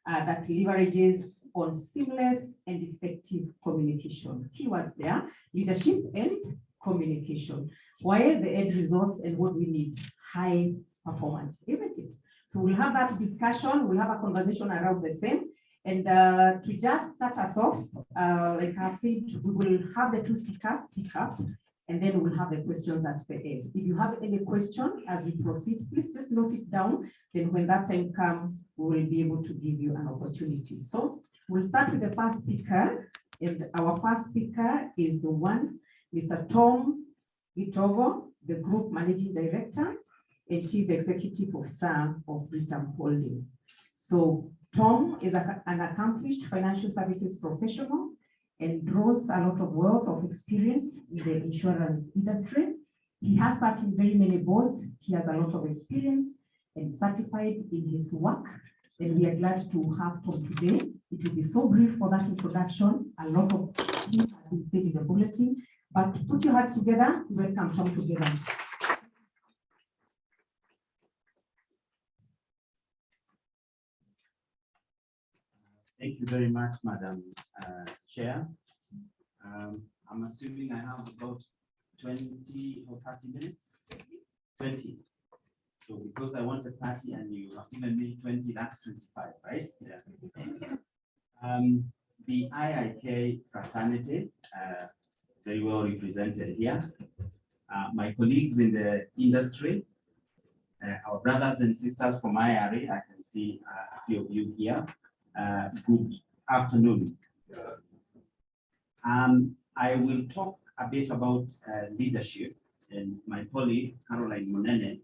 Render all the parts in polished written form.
that leverages on seamless and effective communication. Keywords there, leadership and communication. Why the end results and what we need? High performance, isn't it? So we'll have that discussion, we'll have a conversation around the same. And to just start us off, like I've said, we will have the two speakers speak up, and then we'll have the questions at the end. If you have any question as we proceed, please just note it down. Then when that time comes, we will be able to give you an opportunity. So we'll start with the first speaker. And our first speaker is Mr. Tom Gitovo, the Group Managing Director and Chief Executive Officer of Britam Holdings. So Tom is an accomplished financial services professional and draws a lot of wealth of experience in the insurance industry. He has sat in very many boards. He has a lot of experience and certified in his work. And we are glad to have Tom today. It will be so brief for that introduction. A lot of things have been said in the bulletin, but put your hearts together. Welcome Tom together. Thank you very much, Madam Chair. I'm assuming I have about 20 or 30 minutes. 20. So because I wanted 30 and you have given me 20, that's 25, right? Yeah. The IIK fraternity, very well represented here. My colleagues in the industry, our brothers and sisters from IRA, I can see a few of you here. Good afternoon. I will talk a bit about leadership, and my colleague Caroline Monene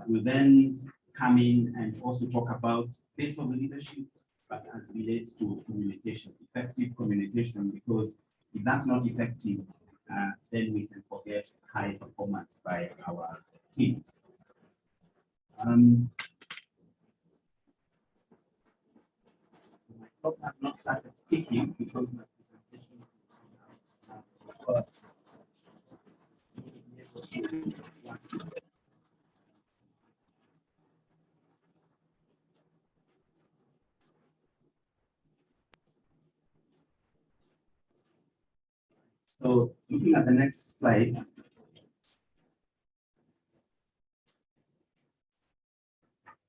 will then come in and also talk about bits of leadership, but as relates to communication, effective communication, because if that's not effective, then we can forget high performance by our teams. My clock has not started ticking because my presentation So looking at the next slide,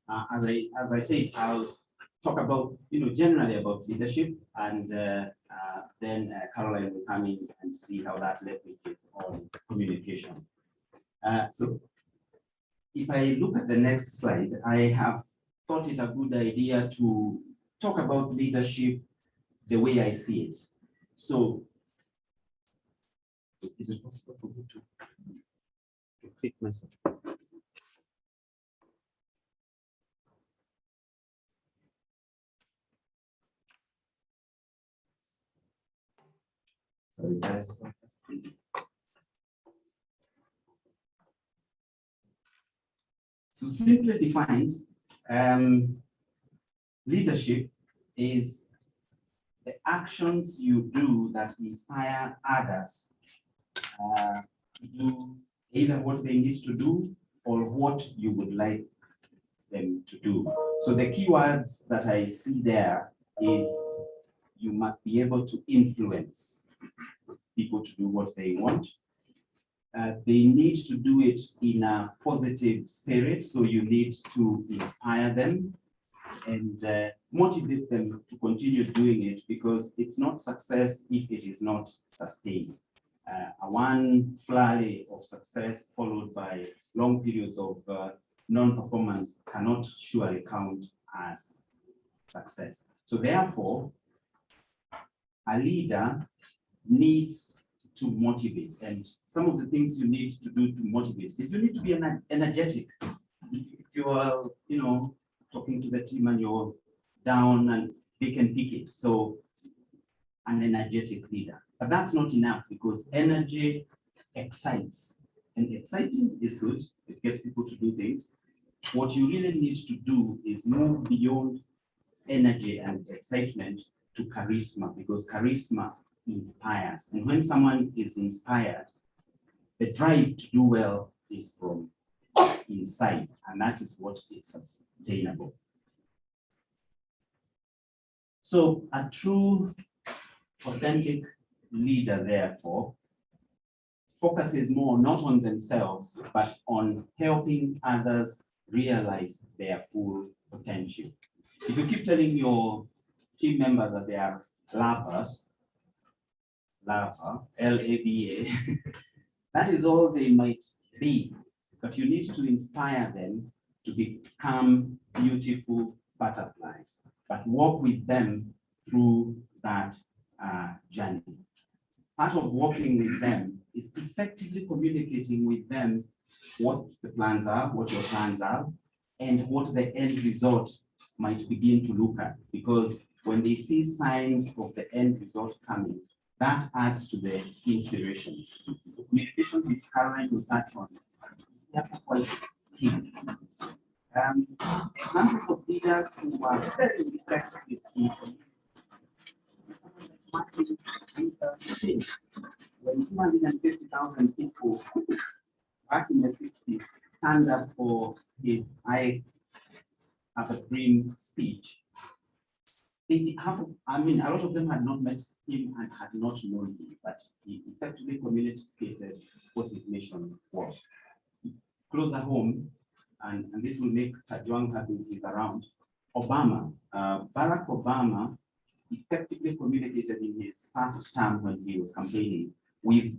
as I said, I'll talk about, generally about leadership, and then Caroline will come in and see how that leverages on communication. So if I look at the next slide, I have thought it a good idea to talk about leadership the way I see it. So is it possible for me to click myself? Sorry, guys. So simply defined, leadership is the actions you do that inspire others to do either what they need to do or what you would like them to do. So the keywords that I see there is you must be able to influence people to do what they want. They need to do it in a positive spirit, so you need to inspire them and motivate them to continue doing it, because it's not success if it is not sustained. A one flurry of success followed by long periods of non-performance cannot surely count as success. So therefore, a leader needs to motivate, and some of the things you need to do to motivate is you need to be energetic. If you are, talking to the team and you're down, and they can pick it. So an energetic leader, but that's not enough, because energy excites, and exciting is good. It gets people to do things. What you really need to do is move beyond energy and excitement to charisma, because charisma inspires. And when someone is inspired, the drive to do well is from inside, and that is what is sustainable. So a true, authentic leader, therefore, focuses more not on themselves, but on helping others realize their full potential. If you keep telling your team members that they are lovers, L-A-B-A, that is all they might be, but you need to inspire them to become beautiful butterflies, but walk with them through that journey. Part of working with them is effectively communicating with them what the plans are, what your plans are, and what the end result might begin to look at. Because when they see signs of the end result coming, that adds to the inspiration. So communication with Caroline will touch on. That's quite key. Examples of leaders who are very effective with people. When 250,000 people back in the 60s stand up for his I Have a Dream speech, a lot of them had not met him and had not known him, but he effectively communicated what his mission was. Closer home, and this will make Kajwang happy if he's around, Barack Obama effectively communicated in his first term when he was campaigning with,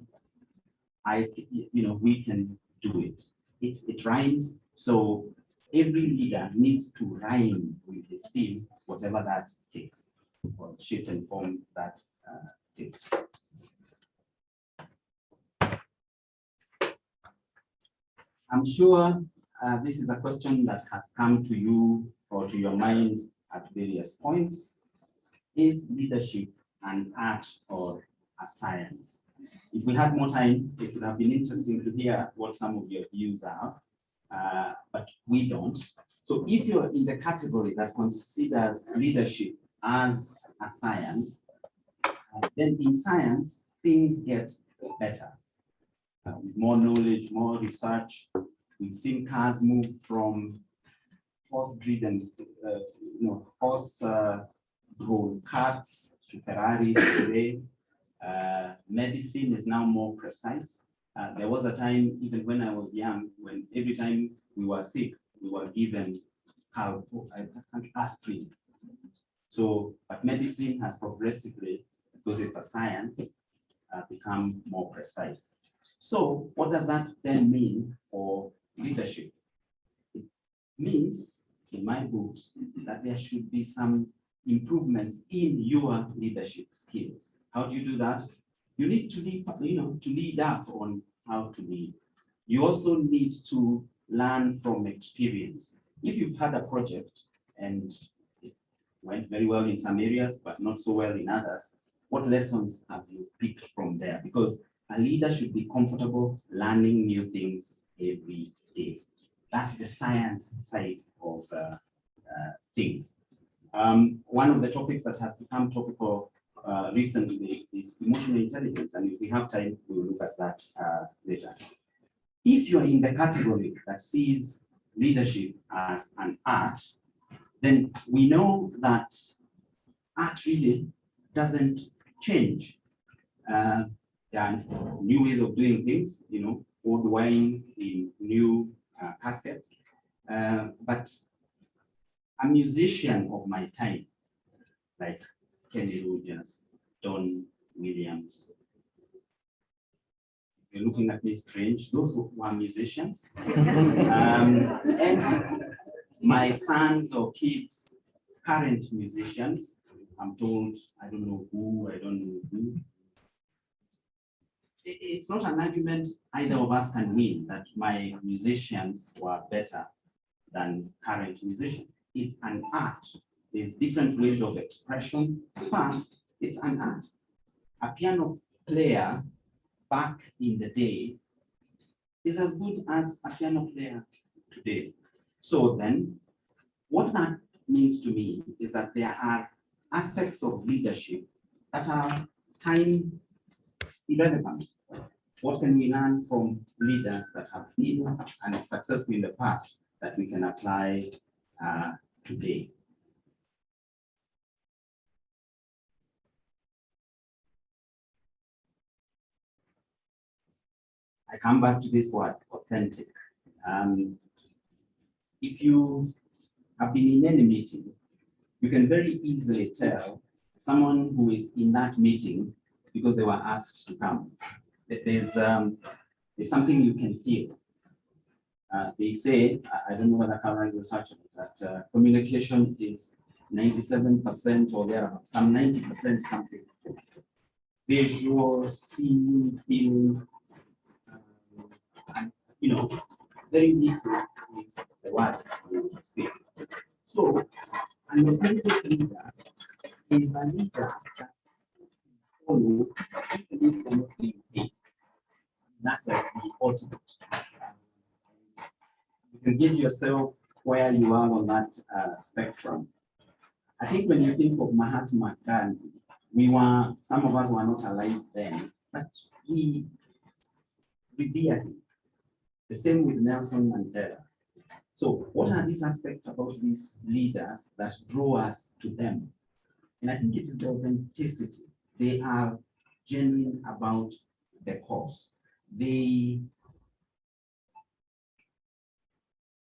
we can do it. It rhymes, so every leader needs to rhyme with his team, whatever that takes, or shape and form that takes. I'm sure this is a question that has come to you or to your mind at various points. Is leadership an art or a science? If we had more time, it would have been interesting to hear what some of your views are, but we don't. So if you're in the category that considers leadership as a science, then in science, things get better. With more knowledge, more research, we've seen cars move from horse-driven, horse-drawn carts to Ferraris today. Medicine is now more precise. There was a time, even when I was young, when every time we were sick, we were given aspirin. So, but medicine has progressively, because it's a science, become more precise. So what does that then mean for leadership? It means, in my books, that there should be some improvements in your leadership skills. How do you do that? You need to lead up on how to lead. You also need to learn from experience. If you've had a project and it went very well in some areas, but not so well in others, what lessons have you picked from there? Because a leader should be comfortable learning new things every day. That's the science side of things. One of the topics that has become topical recently is emotional intelligence, and if we have time, we will look at that later. If you're in the category that sees leadership as an art, then we know that art really doesn't change. There are new ways of doing things, old wine in new caskets. But a musician of my time, like Kenny Rogers, Don Williams, you're looking at me strange, those were musicians. And my sons or kids, current musicians, I'm told, I don't know who. It's not an argument either of us can win that my musicians were better than current musicians. It's an art. There's different ways of expression, but it's an art. A piano player back in the day is as good as a piano player today. So then, what that means to me is that there are aspects of leadership that are time irrelevant. What can we learn from leaders that have been and successful in the past that we can apply today? I come back to this word, authentic. If you have been in any meeting, you can very easily tell someone who is in that meeting because they were asked to come. There's something you can feel. They say, I don't know whether Caroline will touch on it, that communication is 97% or thereabouts, some 90% something. Visual, seeing, feeling, and very little is the words you speak. So, an authentic leader is a leader that follow even if they're not being paid. That's the ultimate. You can get yourself where you are on that spectrum. I think when you think of Mahatma Gandhi, some of us were not alive then, but we revere him. The same with Nelson Mandela. So what are these aspects about these leaders that draw us to them? And I think it is the authenticity. They are genuine about the cause. Even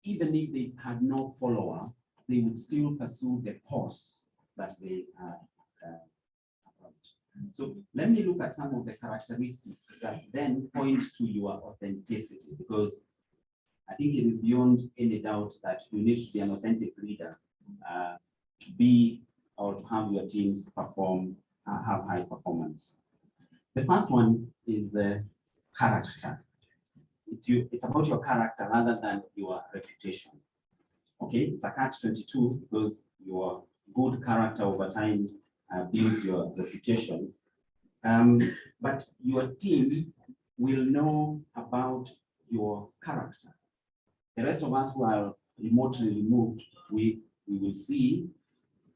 if they had no follower, they would still pursue the cause that they are about. So let me look at some of the characteristics that then point to your authenticity, because I think it is beyond any doubt that you need to be an authentic leader to be or to have your teams perform, have high performance. The first one is character. It's about your character rather than your reputation. Okay, it's a catch-22 because your good character over time builds your reputation. But your team will know about your character. The rest of us who are remotely removed, we will see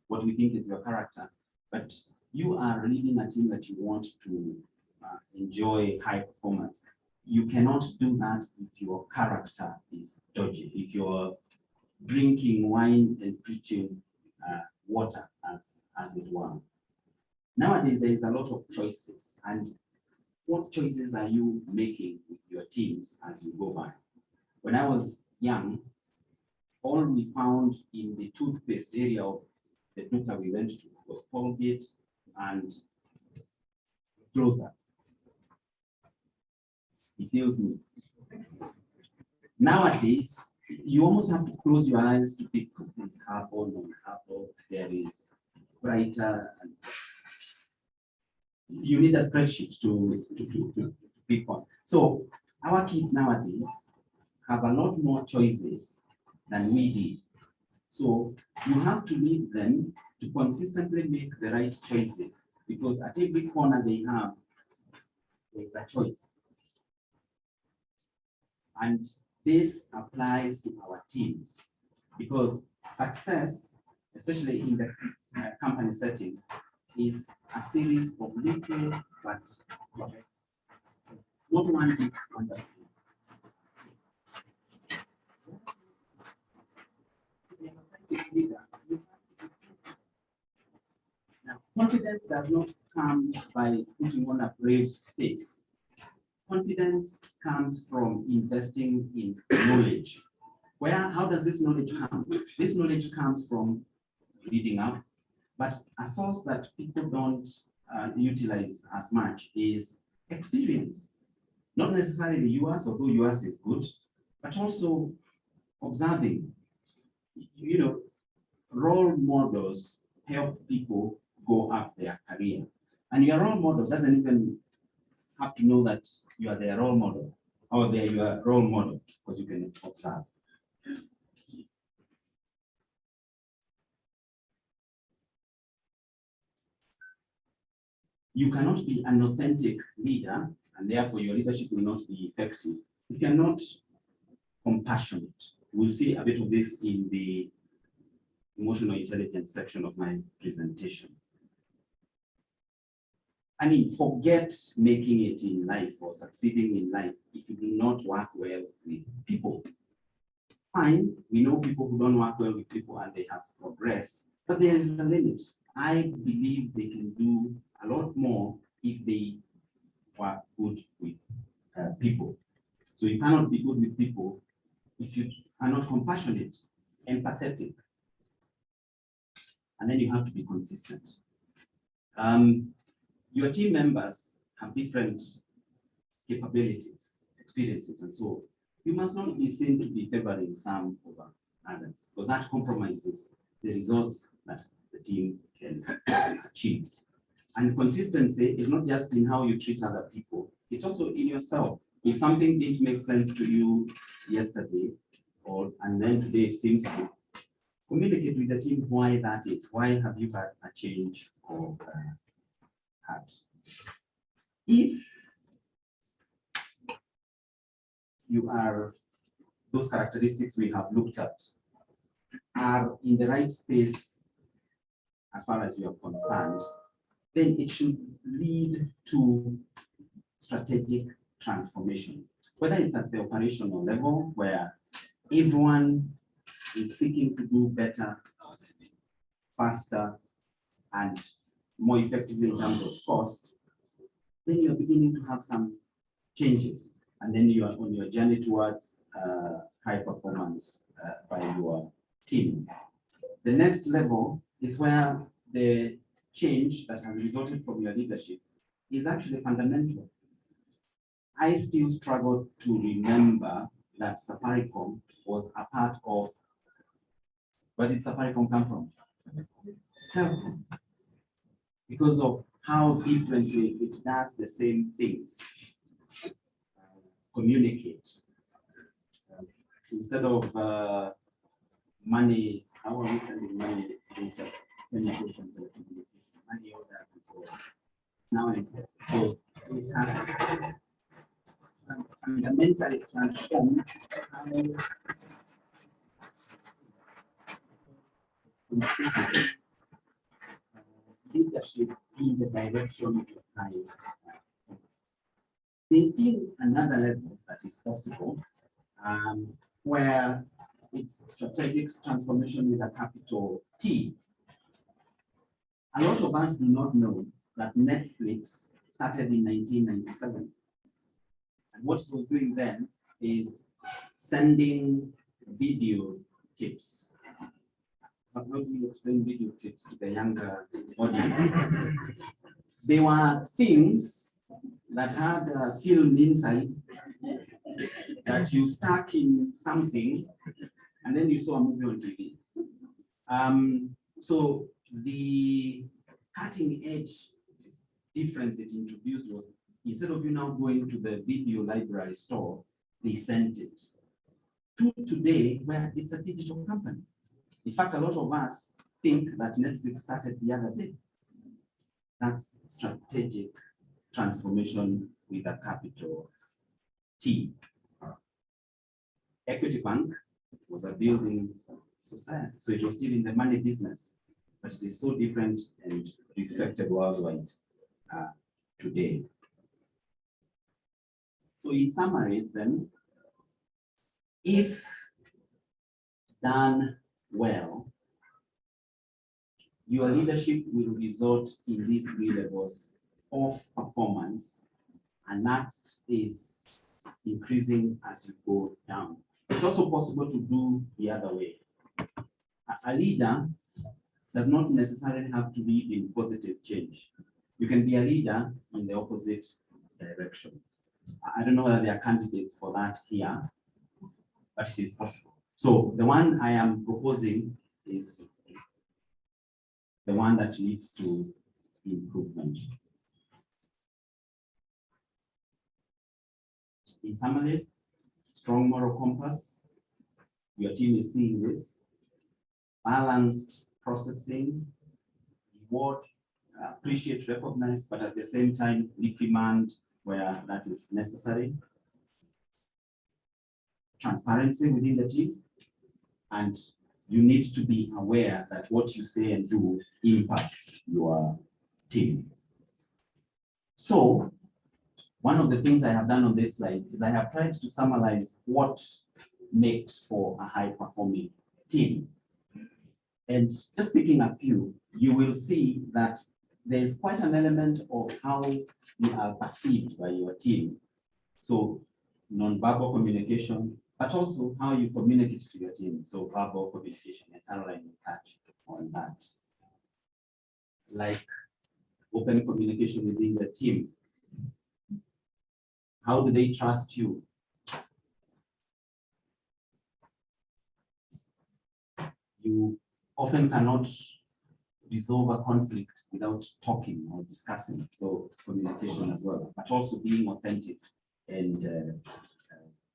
what we think is your character. But you are leading a team that you want to enjoy high performance. You cannot do that if your character is dodgy, if you're drinking wine and preaching water, as it were. Nowadays, there is a lot of choices. And what choices are you making with your teams as you go by? When I was young, all we found in the toothpaste area of the duka we went to was Colgate and Close-Up. It feels me. Nowadays, you almost have to close your eyes to pick because there's Harpo, non-Harpo, there is Brighter. You need a spreadsheet to pick on. So our kids nowadays have a lot more choices than we did. So you have to lead them to consistently make the right choices, because at every corner they have, there's a choice. And this applies to our teams, because success, especially in the company setting, is a series of little but correct. Not one big wonderful. Now, confidence does not come by putting on a brave face. Confidence comes from investing in knowledge. How does this knowledge come? This knowledge comes from reading up, but a source that people don't utilize as much is experience. Not necessarily yours, although yours is good, but also observing. Role models help people go up their career. And your role model doesn't even have to know that you are their role model or they're your role model, because you can observe. You cannot be an authentic leader, and therefore your leadership will not be effective if you're not compassionate. We'll see a bit of this in the emotional intelligence section of my presentation. I mean, forget making it in life or succeeding in life if you do not work well with people. Fine, we know people who don't work well with people and they have progressed, but there is a limit. I believe they can do a lot more if they work good with people. So you cannot be good with people if you are not compassionate, empathetic. And then you have to be consistent. Your team members have different capabilities, experiences, and so on. You must not be seen to be favoring some over others, because that compromises the results that the team can achieve. And consistency is not just in how you treat other people, it's also in yourself. If something didn't make sense to you yesterday, and then today it seems to, communicate with the team why that is. Why have you had a change of heart? If you are, those characteristics we have looked at are in the right space as far as you are concerned, then it should lead to strategic transformation, whether it's at the operational level where everyone is seeking to do better, faster, and more effectively in terms of cost, then you're beginning to have some changes. And then you are on your journey towards high performance by your team. The next level is where the change that has resulted from your leadership is actually fundamental. I still struggle to remember that Safaricom was a part of, where did Safaricom come from? Telkom. Because of how differently it does the same things. Communicate. Instead of money, how are we sending money data? Money orders and so on. Now it has. So it has fundamentally transformed how leadership in the direction of high. There's still another level that is possible, where it's strategic transformation with a capital T. A lot of us do not know that Netflix started in 1997. And what it was doing then is sending video tips. But how do you explain video tips to the younger audience? They were things that had a film inside that you stuck in something, and then you saw a movie on TV. So the cutting edge difference it introduced was, instead of you now going to the video library store, they sent it. To today, where it's a digital company. In fact, a lot of us think that Netflix started the other day. That's strategic transformation with a capital T. Equity Bank was a building society, so it was still in the money business, but it is so different and respected worldwide today. So in summary, then, if done well, your leadership will result in these three levels of performance, and that is increasing as you go down. It's also possible to do the other way. A leader does not necessarily have to be in positive change. You can be a leader in the opposite direction. I don't know whether there are candidates for that here, but it is possible. So the one I am proposing is the one that leads to improvement. In summary, strong moral compass. Your team is seeing this. Balanced processing, reward, appreciate, recognize, but at the same time, reprimand where that is necessary. Transparency within the team, and you need to be aware that what you say and do impacts your team. So, one of the things I have done on this slide is I have tried to summarize what makes for a high-performing team. And just picking a few, you will see that there's quite an element of how you are perceived by your team. So non-verbal communication, but also how you communicate to your team. So verbal communication, and Caroline will touch on that. Like open communication within the team. How do they trust you? You often cannot resolve a conflict without talking or discussing. So communication as well, but also being authentic and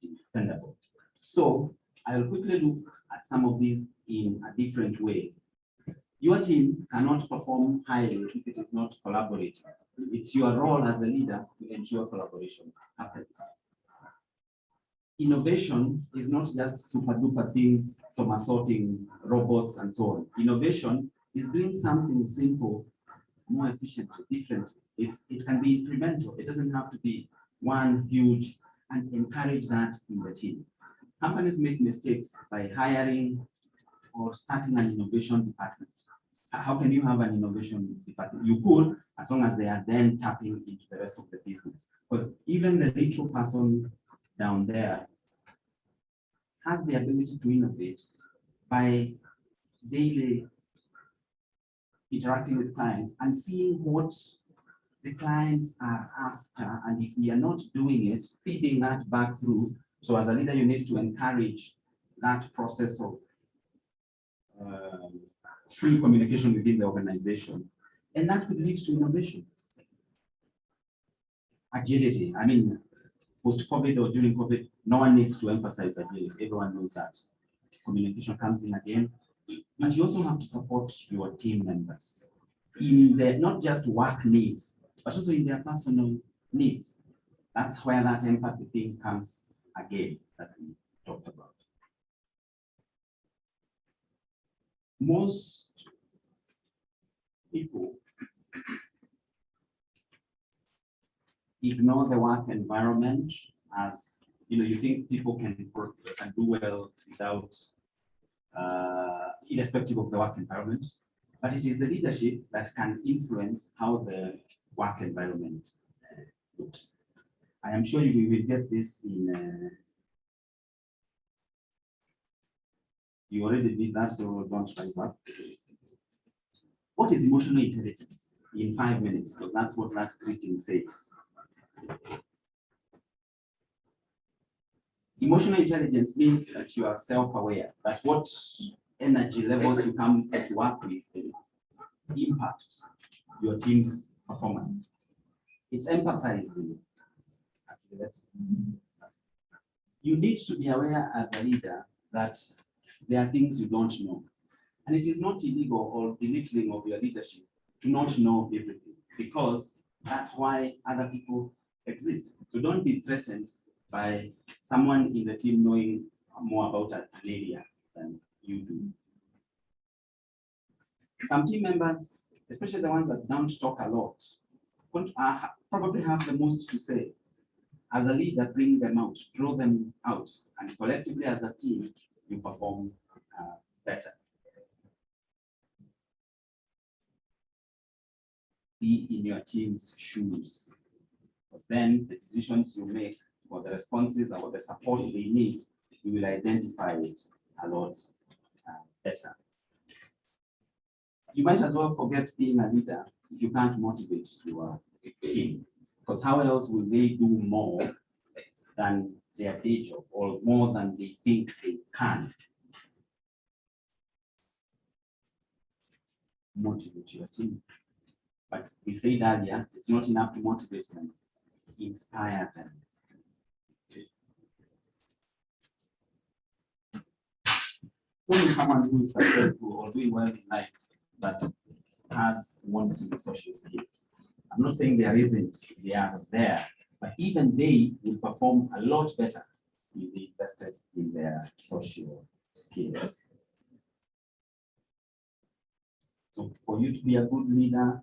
dependable. So I'll quickly look at some of these in a different way. Your team cannot perform highly if it is not collaborating. It's your role as the leader to ensure collaboration happens. Innovation is not just super duper things, somersaulting robots and so on. Innovation is doing something simple, more efficiently, differently. It can be incremental. It doesn't have to be one huge, and encourage that in the team. Companies make mistakes by hiring or starting an innovation department. How can you have an innovation department? You could, as long as they are then tapping into the rest of the business. Because even the little person down there has the ability to innovate by daily interacting with clients and seeing what the clients are after. And if we are not doing it, feeding that back through. So as a leader, you need to encourage that process of free communication within the organization. And that could lead to innovation. Agility. I mean, post-COVID or during COVID, no one needs to emphasize agility. Everyone knows that. Communication comes in again. But you also have to support your team members in their not just work needs, but also in their personal needs. That's where that empathy thing comes again that we talked about. Most people ignore the work environment as, you think people can do well without, irrespective of the work environment, but it is the leadership that can influence how the work environment looks. I am sure you will get this in, you already did that, so don't rise up. What is emotional intelligence? In 5 minutes, because that's what that greeting said. Emotional intelligence means that you are self-aware, that what energy levels you come to work with impact your team's performance. It's empathizing. You need to be aware as a leader that there are things you don't know. And it is not illegal or belittling of your leadership to not know everything, because that's why other people exist. So don't be threatened by someone in the team knowing more about an area than you do. Some team members, especially the ones that don't talk a lot, probably have the most to say. As a leader, bring them out, draw them out, and collectively as a team, you perform better. Be in your team's shoes. But then the decisions you make, or the responses or the support they need, you will identify it a lot better. You might as well forget being a leader if you can't motivate your team, because how else will they do more than their day job or more than they think they can? Motivate your team. But we said earlier, it's not enough to motivate them, inspire them. Only someone who is successful or doing well in life that has wanting social skills. I'm not saying there isn't, they are there, but even they will perform a lot better if they invested in their social skills. So for you to be a good leader,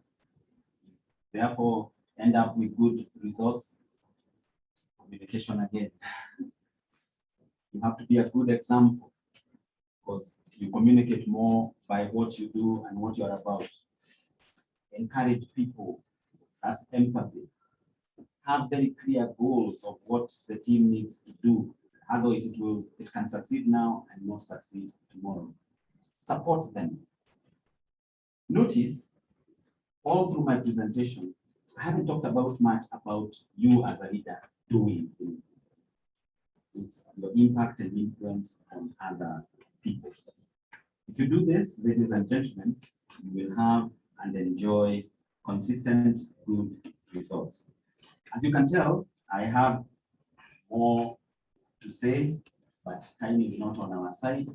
therefore end up with good results, communication again. You have to be a good example, because you communicate more by what you do and what you're about. Encourage people, that's empathy. have very clear goals of what the team needs to do. Otherwise, it can succeed now and not succeed tomorrow. Support them. Notice, all through my presentation, I haven't talked about much about you as a leader doing things. It's your impact and influence on other people. If you do this, ladies and gentlemen, you will have and enjoy consistent good results. As you can tell, I have more to say, but time is not on our side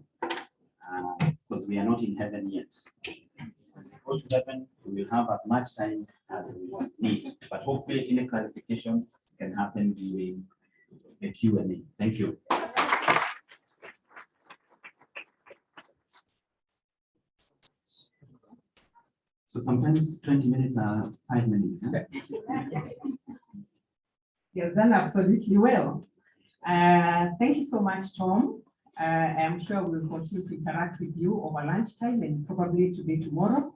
because we are not in heaven yet. When we go to heaven, we will have as much time as we need, but hopefully any clarification can happen during the Q&A. Thank you. So sometimes 20 minutes are 5 minutes. Huh? You've done absolutely well. Thank you so much, Tom. I am sure we'll continue to interact with you over lunchtime and probably today, tomorrow.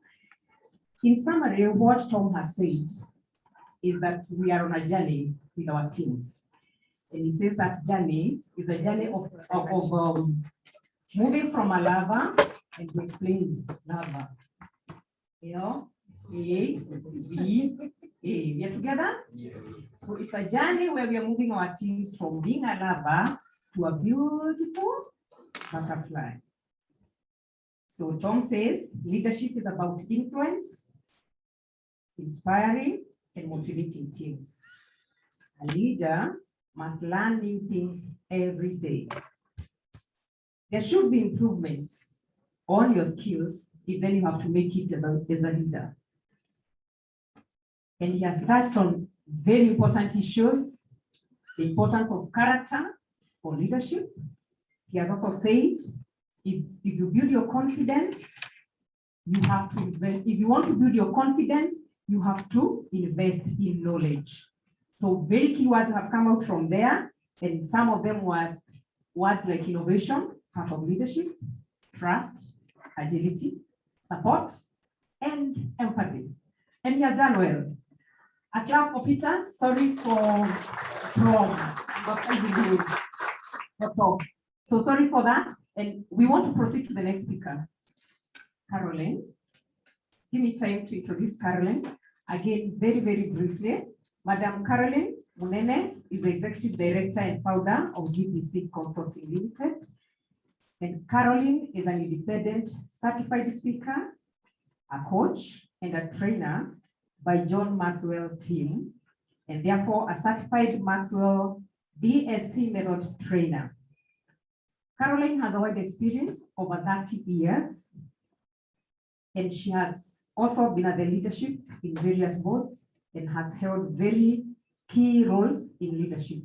In summary, what Tom has said is that we are on a journey with our teams. And he says that journey is a journey of moving from a lava, and to explain lava. You know, A, B, A. We are together? Yes. So it's a journey where we are moving our teams from being a lava to a beautiful butterfly. So Tom says leadership is about influence, inspiring, and motivating teams. A leader must learn new things every day. There should be improvements on your skills, if then you have to make it as a leader. And he has touched on very important issues, the importance of character for leadership. He has also said, if you build your confidence, you have to invest. If you want to build your confidence, you have to invest in knowledge. So very key words have come out from there, and some of them were words like innovation, part of leadership, trust, agility, support, and empathy. And he has done well. A clap for Peter. Sorry for Tom. So sorry for that. And we want to proceed to the next speaker, Caroline. Give me time to introduce Caroline. Again, very, very briefly. Madam Caroline Munene is the Executive Director and Founder of GPC Consulting Limited. And Caroline is an independent certified speaker, a coach, and a trainer by John Maxwell team, and therefore a certified Maxwell DSC method trainer. Caroline has a wide experience over 30 years, and she has also been at the leadership in various boards and has held very key roles in leadership.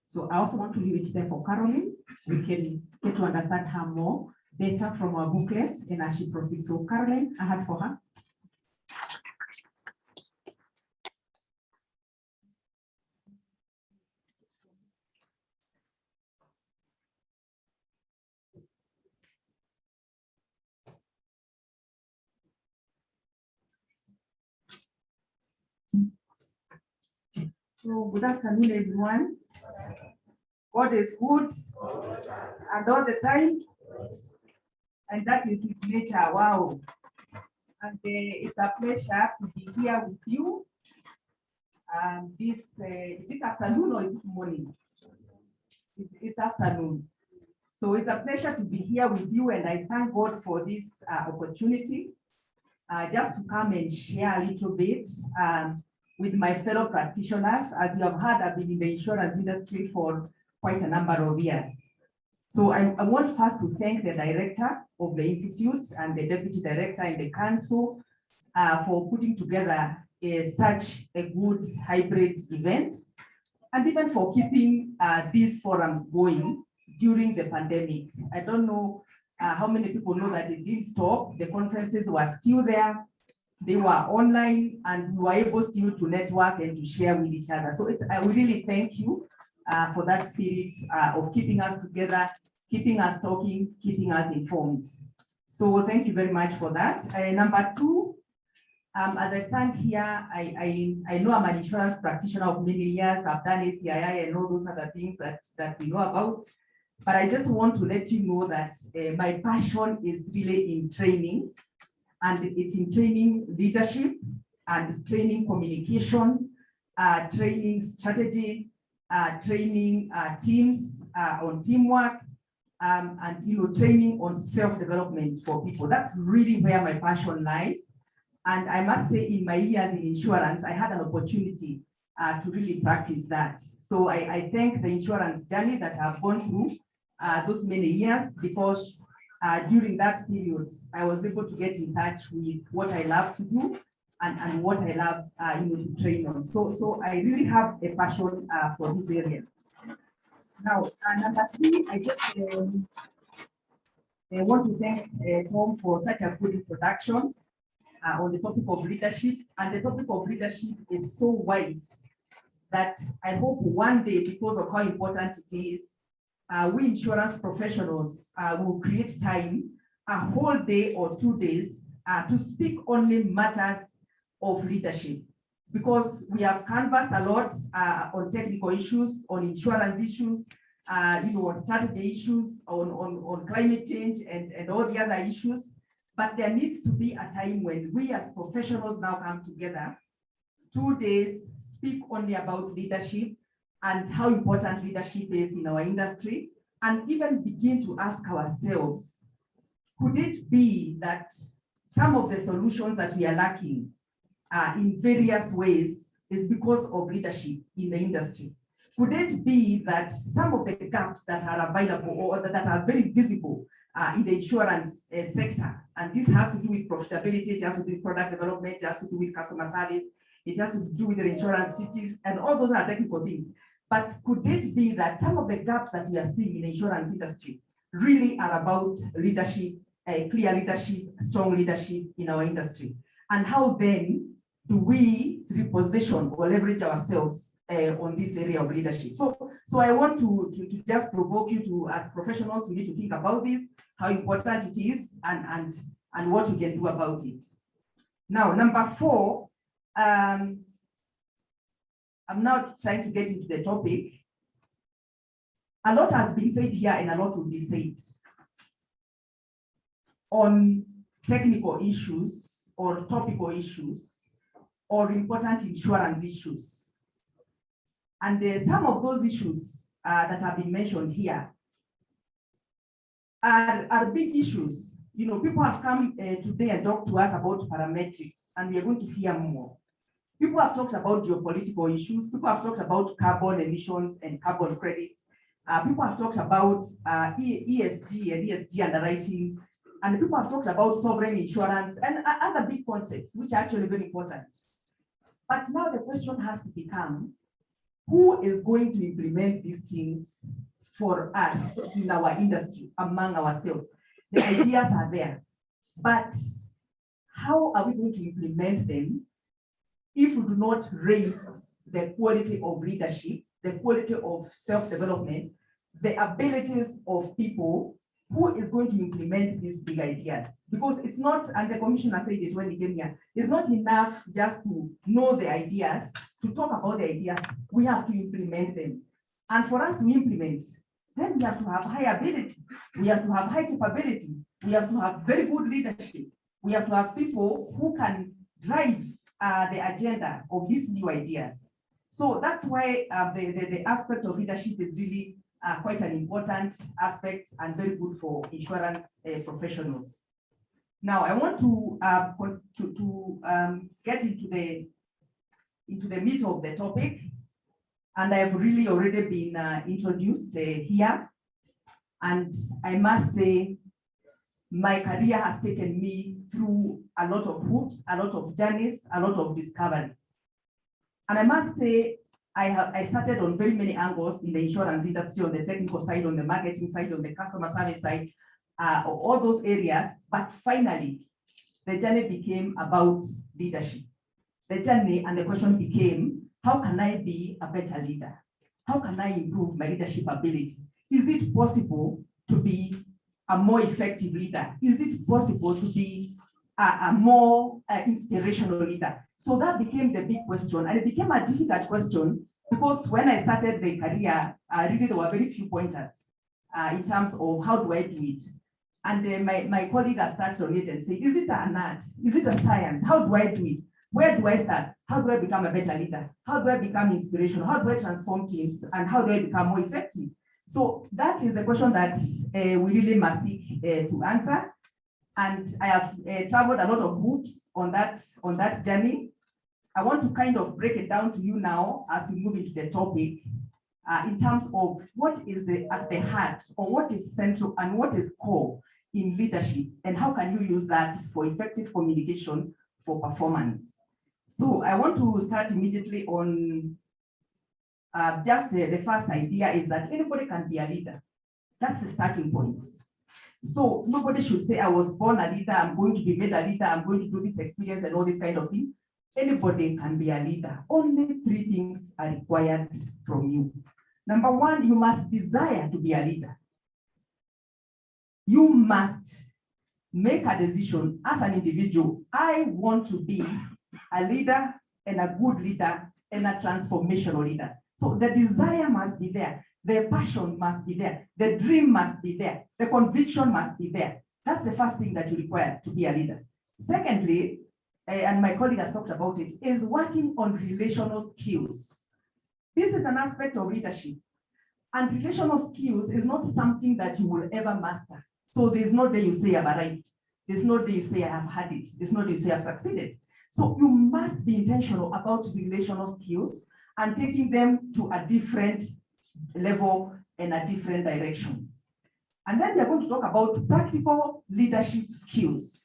So I also want to leave it there for Caroline. We can get to understand her more better from our booklet and as she proceeds. So Caroline, I had for her. So good afternoon, everyone. God is good and all the time, and that is his nature. Wow. And it's a pleasure to be here with you. This is it afternoon or is it morning? It's afternoon. So it's a pleasure to be here with you, and I thank God for this opportunity just to come and share a little bit with my fellow practitioners. As you have heard, I've been in the insurance industry for quite a number of years. So I want first to thank the director of the Institute and the deputy director and the council for putting together such a good hybrid event, and even for keeping these forums going during the pandemic. I don't know how many people know that it didn't stop. The conferences were still there. They were online, and we were able still to network and to share with each other. So we really thank you for that spirit of keeping us together, keeping us talking, keeping us informed. So thank you very much for that. Number two, As I stand here, I know I'm an insurance practitioner of many years. I've done ACII and all those other things that we know about. But I just want to let you know that my passion is really in training, and it's in training leadership and training communication, training strategy, training teams on teamwork, and training on self-development for people. That's really where my passion lies. And I must say, in my years in insurance, I had an opportunity to really practice that. So I thank the insurance journey that I've gone through those many years, because during that period, I was able to get in touch with what I love to do and what I love to train on. So I really have a passion for this area. Now, number three, I just want to thank Tom for such a good introduction on the topic of leadership. And the topic of leadership is so wide that I hope one day, because of how important it is, we insurance professionals will create time, a whole day or 2 days, to speak only matters of leadership. Because we have canvassed a lot on technical issues, on insurance issues, on strategy issues, on climate change and all the other issues. But there needs to be a time when we as professionals now come together, 2 days, speak only about leadership and how important leadership is in our industry, and even begin to ask ourselves, could it be that some of the solutions that we are lacking in various ways is because of leadership in the industry? Could it be that some of the gaps that are available or that are very visible in the insurance sector, and this has to do with profitability, it has to do with product development, it has to do with customer service, it has to do with the insurance duties, and all those are technical things. But could it be that some of the gaps that we are seeing in the insurance industry really are about leadership, clear leadership, strong leadership in our industry? And how then do we reposition or leverage ourselves on this area of leadership? So I want to just provoke you to, as professionals, we need to think about this, how important it is, and what we can do about it. Now, number 4, I'm now trying to get into the topic. A lot has been said here and a lot will be said on technical issues or topical issues or important insurance issues. And some of those issues that have been mentioned here are big issues. People have come today and talked to us about parametrics, and we are going to hear more. People have talked about geopolitical issues. People have talked about carbon emissions and carbon credits. People have talked about ESG and ESG underwriting. And people have talked about sovereign insurance and other big concepts, which are actually very important. But now the question has to become, who is going to implement these things for us in our industry, among ourselves? The ideas are there, but how are we going to implement them if we do not raise the quality of leadership, the quality of self-development, the abilities of people who is going to implement these big ideas? Because it's not, and the commissioner said it when he came here, it's not enough just to know the ideas, to talk about the ideas, we have to implement them. And for us to implement, then we have to have high ability, we have to have high capability, we have to have very good leadership, we have to have people who can drive the agenda of these new ideas. So that's why the aspect of leadership is really quite an important aspect and very good for insurance professionals. Now, I want to get into the meat of the topic, and I've really already been introduced here. And I must say, my career has taken me through a lot of hoops, a lot of journeys, a lot of discovery. And I must say, I started on very many angles in the insurance industry, on the technical side, on the marketing side, on the customer service side, all those areas. But finally, the journey became about leadership. The journey and the question became, how can I be a better leader? How can I improve my leadership ability? Is it possible to be a more effective leader? Is it possible to be a more inspirational leader? So that became the big question, and it became a difficult question because when I started the career, really there were very few pointers in terms of how do I do it. And my colleague has touched on it and said, is it an art? Is it a science? How do I do it? Where do I start? How do I become a better leader? How do I become inspirational? How do I transform teams? And how do I become more effective? So that is a question that we really must seek to answer. And I have traveled a lot of hoops on that journey. I want to kind of break it down to you now as we move into the topic in terms of what is at the heart, or what is central and what is core in leadership, and how can you use that for effective communication for performance. So I want to start immediately on just the first idea is that anybody can be a leader. That's the starting point. So nobody should say, I was born a leader, I'm going to be made a leader, I'm going to do this experience and all this kind of thing. Anybody can be a leader. Only 3 things are required from you. Number 1, you must desire to be a leader. You must make a decision as an individual. I want to be a leader, and a good leader, and a transformational leader. So the desire must be there. The passion must be there. The dream must be there. The conviction must be there. That's the first thing that you require to be a leader. Secondly, and my colleague has talked about it, is working on relational skills. This is an aspect of leadership. And relational skills is not something that you will ever master. So there's no day you say I've arrived. There's no day you say I have had it. There's no day you say I've succeeded. So you must be intentional about relational skills and taking them to a different level and a different direction. And then we are going to talk about practical leadership skills.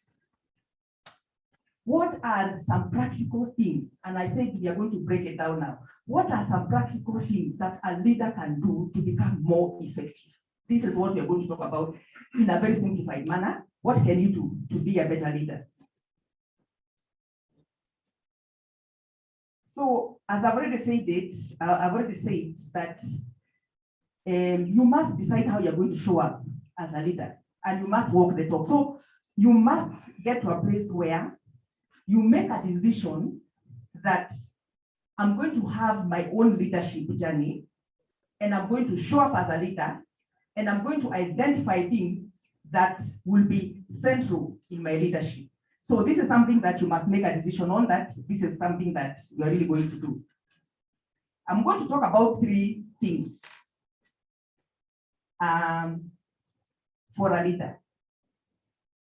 What are some practical things? And I said we are going to break it down now. What are some practical things that a leader can do to become more effective? This is what we are going to talk about in a very simplified manner. What can you do to be a better leader? So, as I've already said that you must decide how you're going to show up as a leader, and you must walk the talk. So, you must get to a place where you make a decision that I'm going to have my own leadership journey, and I'm going to show up as a leader, and I'm going to identify things that will be central in my leadership. So this is something that you must make a decision on, that this is something that you are really going to do. I'm going to talk about 3 things for a leader.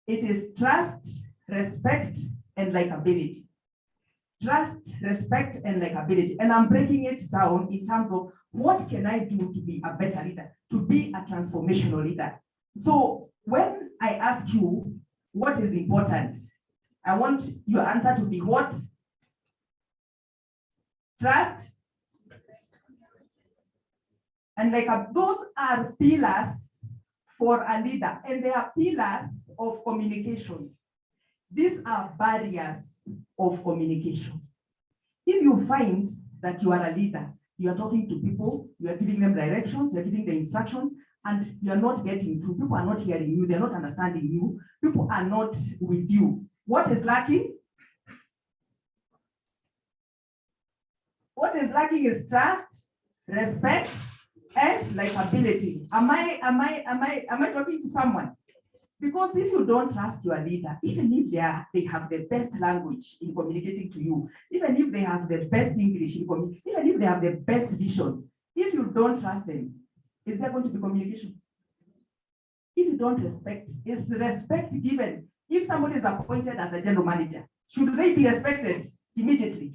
It is trust, respect, and likability. Trust, respect, and likability. And I'm breaking it down in terms of what can I do to be a better leader, to be a transformational leader. So when I ask you what is important, I want your answer to be what? Trust. And those are pillars for a leader, and they are pillars of communication. These are barriers of communication. If you find that you are a leader, you are talking to people, you are giving them directions, you are giving them instructions, and you are not getting through, people are not hearing you, they're not understanding you, people are not with you. What is lacking? What is lacking is trust, respect, and likability. Am I talking to someone? Because if you don't trust your leader, even if they have the best language in communicating to you, even if they have the best English in communicating, even if they have the best vision, if you don't trust them, is there going to be communication? If you don't respect, is respect given? If somebody is appointed as a general manager, should they be respected immediately?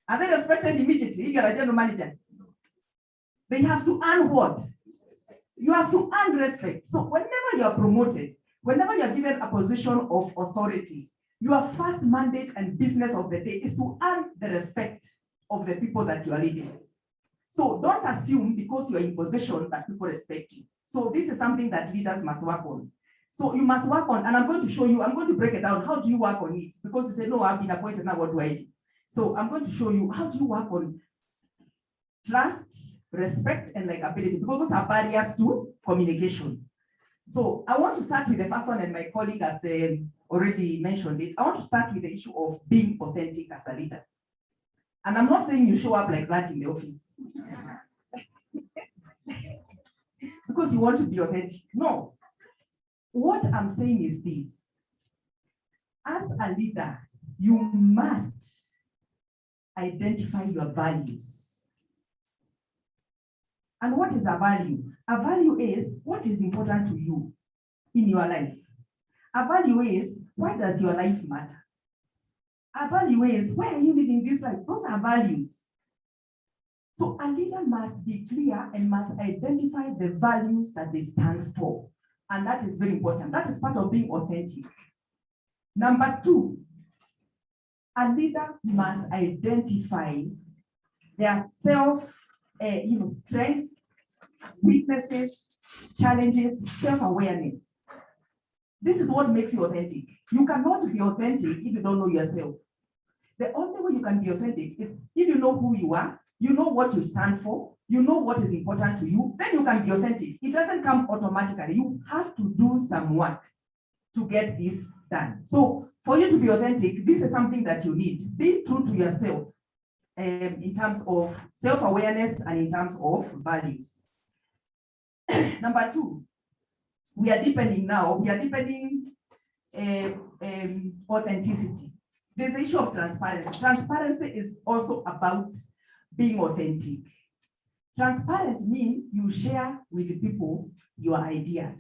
Are they respected immediately if you're a general manager? They have to earn what? You have to earn respect. So whenever you are promoted, whenever you are given a position of authority, your first mandate and business of the day is to earn the respect of the people that you are leading. So don't assume because you are in position that people respect you. So this is something that leaders must work on. So you must work on, and I'm going to show you, I'm going to break it down. How do you work on it? Because you say, no, I've been appointed, now what do I do? So I'm going to show you how do you work on trust, respect, and likability, because those are barriers to communication. So I want to start with the first one, and my colleague has already mentioned it. I want to start with the issue of being authentic as a leader. And I'm not saying you show up like that in the office because you want to be authentic. No. What I'm saying is this. As a leader, you must identify your values. And what is a value? A value is what is important to you in your life. A value is, why does your life matter? A value is, why are you living this life? Those are values. So a leader must be clear and must identify the values that they stand for. And that is very important. That is part of being authentic. Number two, a leader must identify their strengths, weaknesses, challenges, self-awareness. This is what makes you authentic. You cannot be authentic if you don't know yourself. The only way you can be authentic is if you know who you are, you know what you stand for, you know what is important to you, then you can be authentic. It doesn't come automatically. You have to do some work to get this done. So for you to be authentic, this is something that you need. Be true to yourself in terms of self-awareness and in terms of values. Number two, we are deepening authenticity. There's the issue of transparency. Transparency is also about being authentic. Transparent means you share with the people your ideas.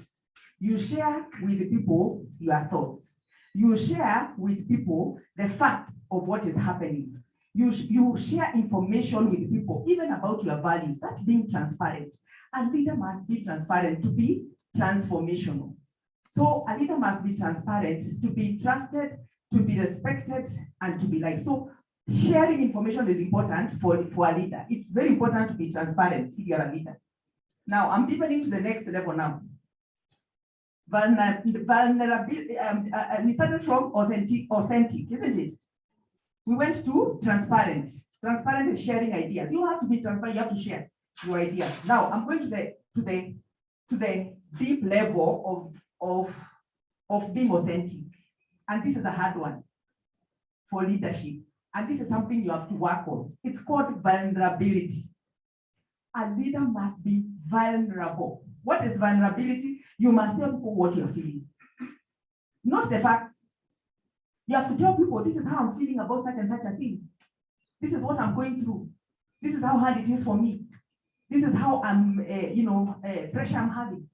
You share with the people your thoughts. You share with people the facts of what is happening. You share information with people, even about your values. That's being transparent. A leader must be transparent to be transformational. So a leader must be transparent to be trusted, to be respected, and to be liked. So sharing information is important for a leader. It's very important to be transparent if you're a leader. Now, I'm deepening to the next level now. Vulnerability, we started from authentic, isn't it? We went to transparent. Transparent is sharing ideas. You have to be transparent, you have to share your ideas. Now, I'm going to the deep level of being authentic. And this is a hard one for leadership. And this is something you have to work on. It's called vulnerability. A leader must be vulnerable. What is vulnerability? You must tell people what you're feeling. Not the facts. You have to tell people, this is how I'm feeling about such and such a thing. This is what I'm going through. This is how hard it is for me. This is how I'm, pressure I'm having.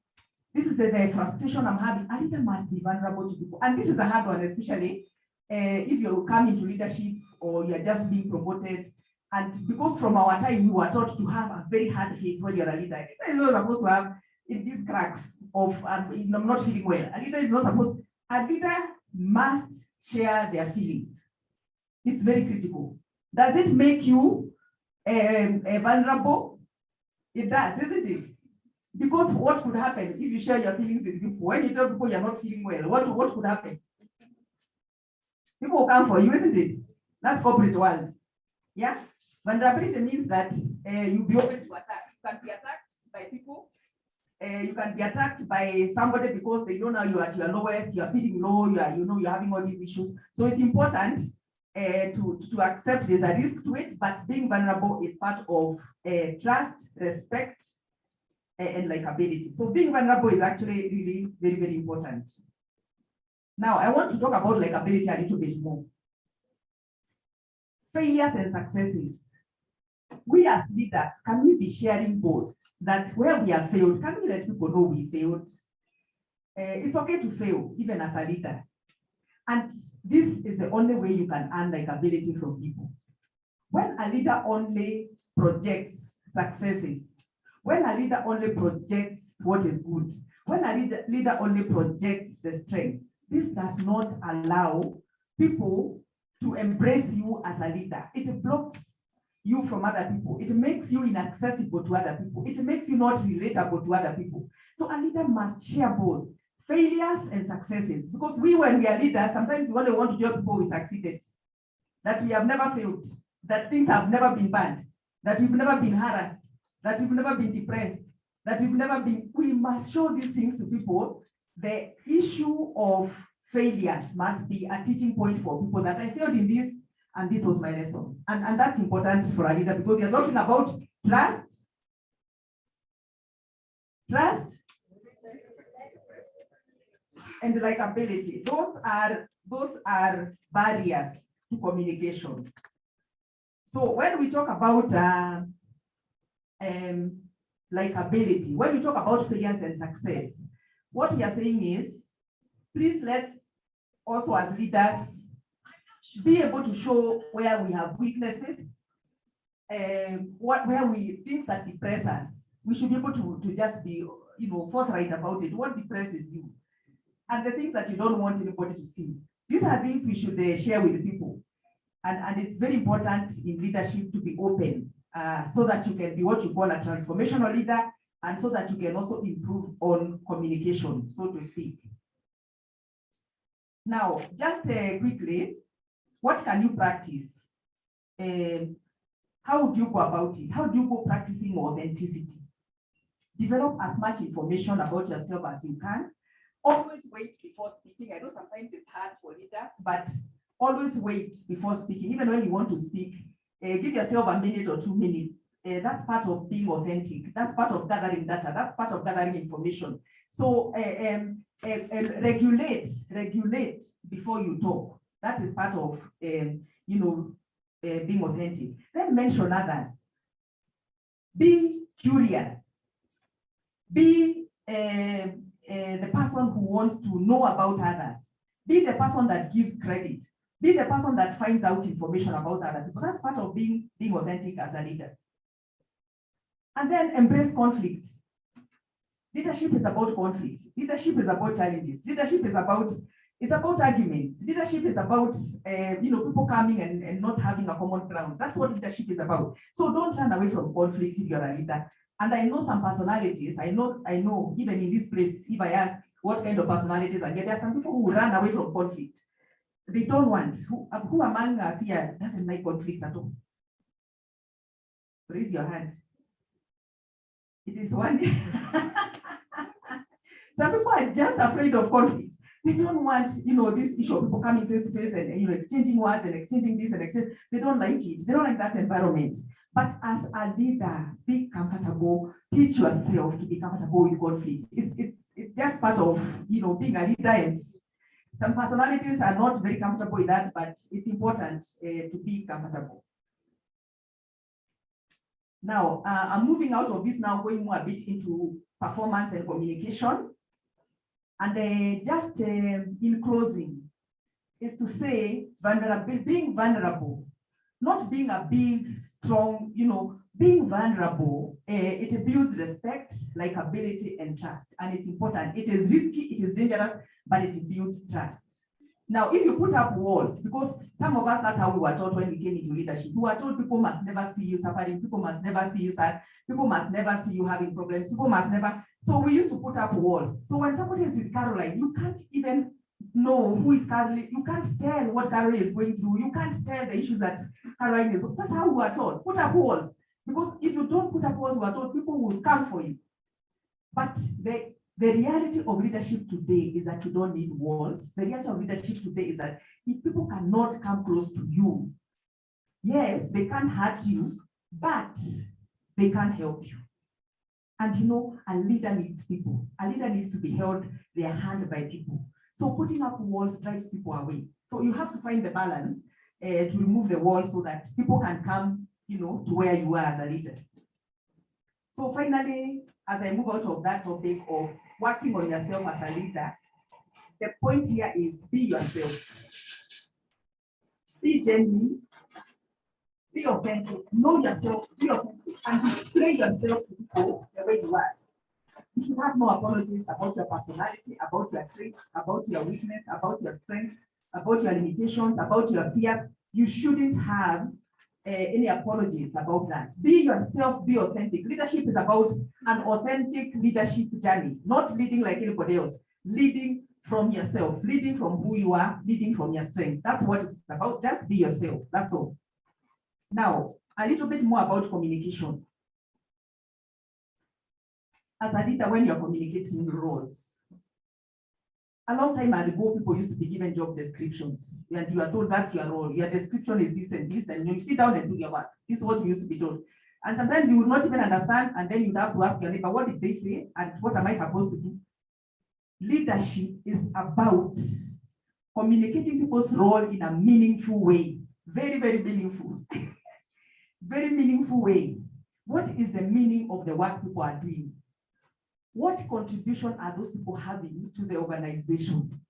This is the frustration I'm having. A leader must be vulnerable to people. And this is a hard one, especially if you come into leadership or you're just being promoted. And because from our time, we were taught to have a very hard face when you're a leader. A leader is not supposed to have these cracks of, I'm not feeling well. A leader is not supposed, a leader must share their feelings. It's very critical. Does it make you vulnerable? It does, isn't it? Because what could happen if you share your feelings with people? When you tell people you're not feeling well, what could happen? People will come for you, isn't it? That's corporate world. Yeah? Vulnerability means that you'll be open to attack. You can be attacked by people. You can be attacked by somebody because they know now you are at your lowest, you are feeling low, you're having all these issues. So it's important to accept there's a risk to it, but being vulnerable is part of trust, respect, and likability. So being vulnerable is actually really very, very important. Now, I want to talk about likability a little bit more. Failures and successes. We as leaders, can we be sharing both? That where we have failed, can we let people know we failed? It's okay to fail, even as a leader. And this is the only way you can earn likability from people. When a leader only projects successes, when a leader only projects what is good, when a leader only projects the strengths, this does not allow people to embrace you as a leader. It blocks you from other people. It makes you inaccessible to other people. It makes you not relatable to other people. So a leader must share both failures and successes. Because when we are leaders, sometimes we only want to tell people we succeeded, that we have never failed, that things have never been bad, that we've never been harassed, that we've never been depressed, that we've never been, we must show these things to people. The issue of failures must be a teaching point for people that I failed in this, and this was my lesson. And that's important for a leader because you're talking about trust, and likability. Those are barriers to communication. So when we talk about likability, when we talk about failures and success, what we are saying is, please let's also as leaders be able to show where we have weaknesses, where we things that depress us. We should be able to just be, forthright about it. What depresses you, and the things that you don't want anybody to see. These are things we should share with people, and it's very important in leadership to be open, so that you can be what you call a transformational leader, and so that you can also improve on communication, so to speak. Now, just quickly, what can you practice? How do you go about it? How do you go practicing authenticity? Develop as much information about yourself as you can. Always wait before speaking. I know sometimes it's hard for leaders, but always wait before speaking. Even when you want to speak, give yourself a minute or 2 minutes. That's part of being authentic. That's part of gathering data. That's part of gathering information. So regulate before you talk. That is part of being authentic. Then mention others. Be curious. Be the person who wants to know about others. Be the person that gives credit. Be the person that finds out information about other people. That's part of being authentic as a leader. And then embrace conflict. Leadership is about conflict. Leadership is about challenges. Leadership is about arguments. Leadership is about people coming and not having a common ground. That's what leadership is about. So don't run away from conflict if you're a leader. And I know some personalities. I know even in this place, if I ask what kind of personalities I get, there are some people who run away from conflict. They don't want. Who among us here doesn't like conflict at all? Raise your hand. It is one. Some people are just afraid of conflict. They don't want, this issue of people coming face to face and exchanging words and exchanging this and exchanging. They don't like it. They don't like that environment. But as a leader, be comfortable. Teach yourself to be comfortable with conflict. It's just part of being a leader, and some personalities are not very comfortable with that, but it's important to be comfortable. Now, I'm moving out of this now, going more a bit into performance and communication. And just in closing, is to say being vulnerable, not being a big, strong, being vulnerable, it builds respect, likability, and trust. And it's important. It is risky, it is dangerous, but it builds trust. Now, if you put up walls, because some of us, that's how we were taught when we came into leadership. We were told people must never see you suffering, people must never see you sad, people must never see you having problems, people must never. So we used to put up walls. So when somebody is with Caroline, you can't even know who is Caroline. You can't tell what Caroline is going through. You can't tell the issues that Caroline is. That's how we were taught. Put up walls. Because if you don't put up walls, we are told people will come for you. But the reality of leadership today is that you don't need walls. The reality of leadership today is that if people cannot come close to you, yes, they can't hurt you, but they can't help you. And a leader needs people. A leader needs to be held their hand by people. So putting up walls drives people away. So you have to find the balance to remove the walls so that people can come, to where you are as a leader. So finally, as I move out of that topic of working on yourself as a leader, the point here is be yourself. Be genuine, be authentic, know yourself, be authentic, and display yourself to people the way you are. You should have no apologies about your personality, about your traits, about your weakness, about your strengths, about your limitations, about your fears. You shouldn't have any apologies about that. Be yourself, be authentic. Leadership is about an authentic leadership journey, not leading like anybody else, leading from yourself, leading from who you are, leading from your strengths. That's what it's about. Just be yourself. That's all. Now, a little bit more about communication. as a leader, when you're communicating roles, a long time ago, people used to be given job descriptions, and you are told that's your role. Your description is this and this, and you sit down and do your work. This is what you used to be told. And sometimes you would not even understand, and then you'd have to ask your neighbor, what did they say, and what am I supposed to do? Leadership is about communicating people's role in a meaningful way. Very, very meaningful. Very meaningful way. What is the meaning of the work people are doing? What contribution are those people having to the organization?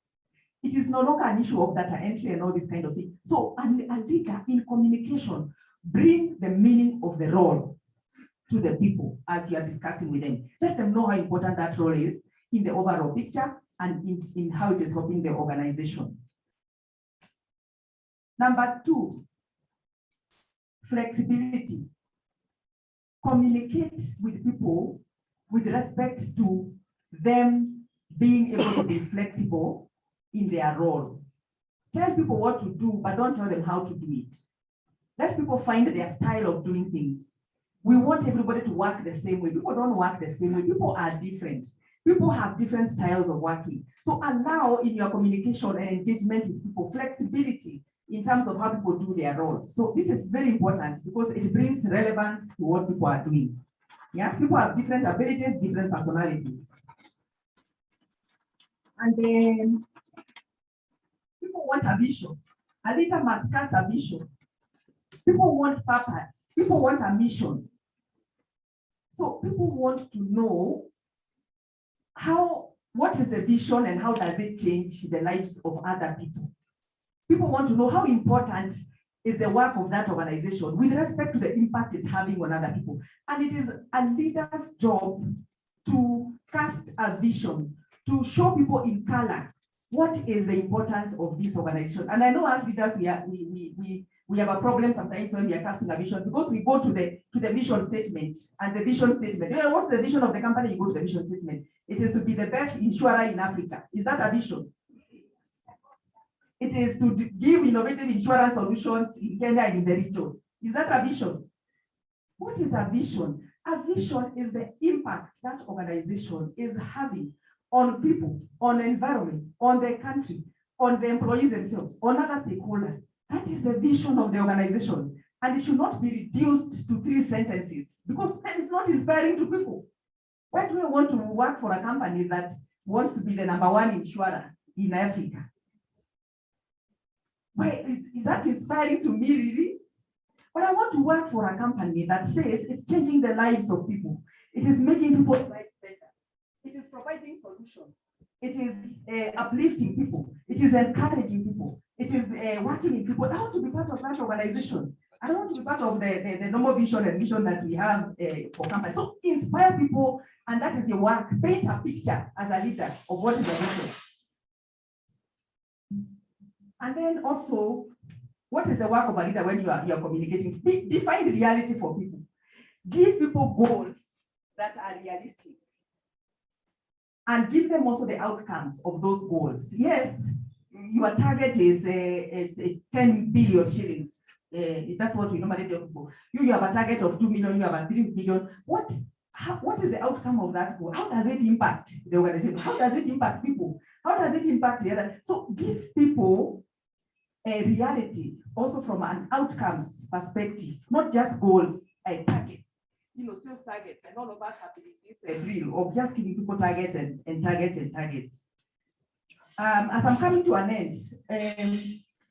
It is no longer an issue of data entry and all this kind of thing. So a leader in communication, bring the meaning of the role to the people as you are discussing with them. Let them know how important that role is in the overall picture and in how it is helping the organization. Number 2, flexibility. Communicate with people with respect to them being able to be flexible in their role. Tell people what to do, but don't tell them how to do it. Let people find their style of doing things. We want everybody to work the same way. People don't work the same way. People are different. People have different styles of working. So allow in your communication and engagement with people flexibility in terms of how people do their roles. So this is very important because it brings relevance to what people are doing. Yeah, people have different abilities, different personalities. And then people want a vision. A leader must cast a vision. People want purpose. People want a mission. So people want to know what is the vision and how does it change the lives of other people. People want to know how important is the work of that organization with respect to the impact it's having on other people. And it is a leader's job to cast a vision, to show people in color what is the importance of this organization. And I know as leaders, we have a problem sometimes when we are casting a vision because we go to the vision statement and the vision statement. What's the vision of the company? You go to the vision statement. It is to be the best insurer in Africa. Is that a vision? It is to give innovative insurance solutions in Kenya and in the region. Is that a vision? What is a vision? A vision is the impact that organization is having on people, on the environment, on the country, on the employees themselves, on other stakeholders. That is the vision of the organization. And it should not be reduced to 3 sentences because it's not inspiring to people. Why do we want to work for a company that wants to be the #1 insurer in Africa? Why is that inspiring to me, really? But I want to work for a company that says it's changing the lives of people. It is making people's lives better. It is providing solutions. It is uplifting people. It is encouraging people. It is working in people. I want to be part of that organization. I don't want to be part of the normal vision and mission that we have for companies. So inspire people, and that is your work. Paint a picture as a leader of what is the vision. And then also, what is the work of a leader when you are communicating? Define reality for people. Give people goals that are realistic. And give them also the outcomes of those goals. Yes, your target is 10 billion shillings. That's what we normally tell people. You have a target of 2 million, you have a 3 billion. What is the outcome of that goal? How does it impact the organization? How does it impact people? How does it impact the other? So give people a reality also from an outcomes perspective, not just goals and targets. Sales targets, and all of us have been in this drill of just giving people targets and targets and targets. As I'm coming to an end,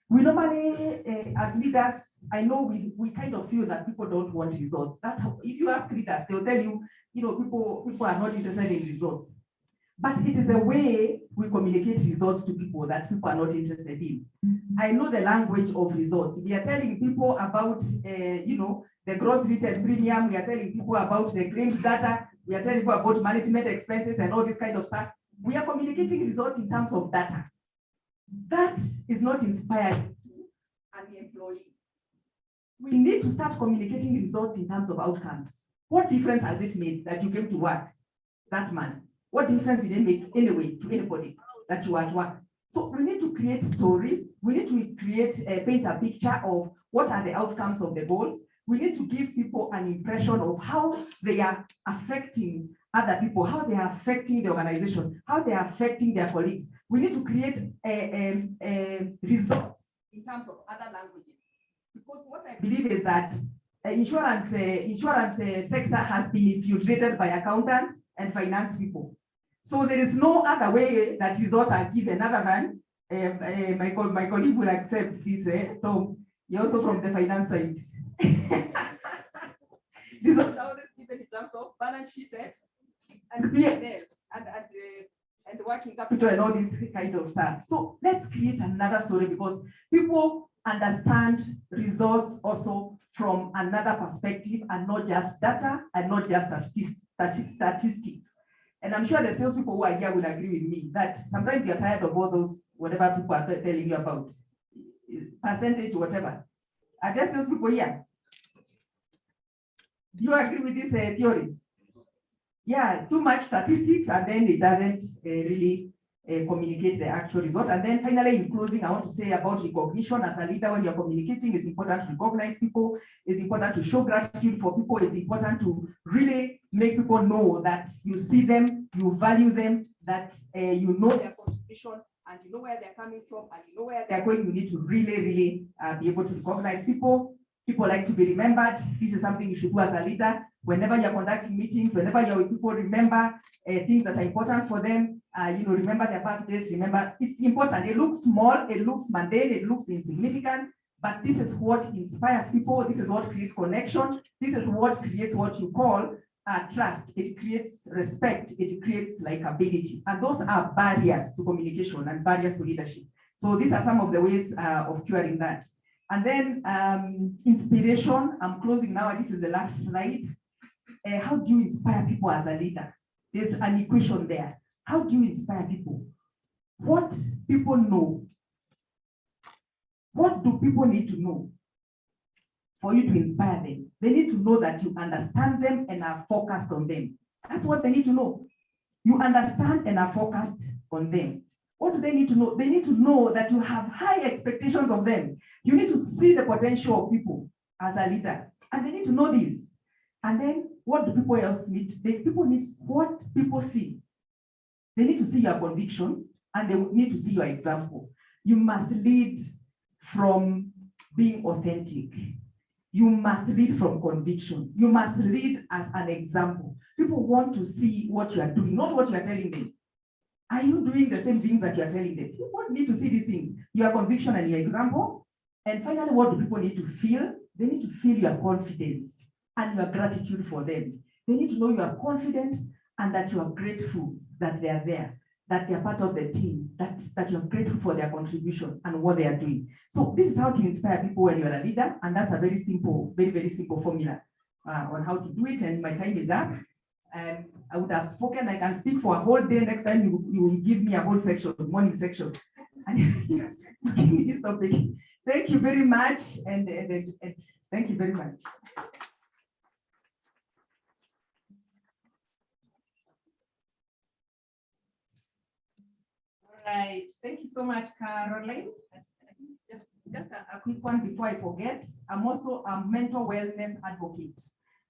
we normally, as leaders, I know we kind of feel that people don't want results. That's how, if you ask leaders, they'll tell you, people are not interested in results. But it is a way we communicate results to people that people are not interested in. I know the language of results. We are telling people about, the gross written premium. We are telling people about the claims data. We are telling people about management expenses and all this kind of stuff. We are communicating results in terms of data. That is not inspiring to an employee. We need to start communicating results in terms of outcomes. What difference has it made that you came to work that month? What difference did it make anyway to anybody that you are at work? So we need to create stories. We need to paint a picture of what are the outcomes of the goals. We need to give people an impression of how they are affecting other people, how they are affecting the organization, how they are affecting their colleagues. We need to create results in terms of other languages. Because what I believe is that insurance sector has been infiltrated by accountants and finance people. So there is no other way that results are given other than my colleague will accept this. Tom, you're also from the finance side. Results are always given in terms of balance sheet and P&L and working capital and all this kind of stuff. So let's create another story, because people understand results also from another perspective and not just data and not just statistics. And I'm sure the salespeople who are here will agree with me that sometimes you're tired of all those, whatever people are telling you about, percentage, whatever. Are there salespeople here? Do you agree with this theory? Yeah, too much statistics, and then it doesn't really communicate the actual result. And then finally, in closing, I want to say about recognition. As a leader, when you're communicating, it's important to recognize people. It's important to show gratitude for people. It's important to really make people know that you see them, you value them, that you know their contribution, and you know where they're coming from, and you know where they're going. You need to really be able to recognize people. People like to be remembered. This is something you should do as a leader. Whenever you're conducting meetings, whenever you're with people, remember things that are important for them. Remember their birthdays. Remember, it's important. It looks small, it looks mundane, it looks insignificant, but this is what inspires people. This is what creates connection. This is what creates what you call trust. It creates respect. It creates likability. And those are barriers to communication and barriers to leadership. So these are some of the ways of curing that. And then inspiration. I'm closing now. This is the last slide. How do you inspire people as a leader? There's an equation there. How do you inspire people? What people know? What do people need to know for you to inspire them? They need to know that you understand them and are focused on them. That's what they need to know. You understand and are focused on them. What do they need to know? They need to know that you have high expectations of them. You need to see the potential of people as a leader, and they need to know this. And then what do people else need? People need what people see. They need to see your conviction, and they need to see your example. You must lead from being authentic. You must lead from conviction. You must lead as an example. People want to see what you are doing, not what you are telling them. Are you doing the same things that you are telling them? People need to see these things, your conviction and your example. And finally, what do people need to feel? They need to feel your confidence and your gratitude for them. They need to know you are confident and that you are grateful that they are there, that they are part of the team, that you're grateful for their contribution and what they are doing. So this is how to inspire people when you're a leader. And that's a very simple, very simple formula on how to do it. And my time is up. I would have spoken. I can speak for a whole day. Next time you will give me a whole section, morning section. And this topic. Thank you very much, and thank you very much. All right, thank you so much, Caroline. Just a quick one before I forget. I'm also a mental wellness advocate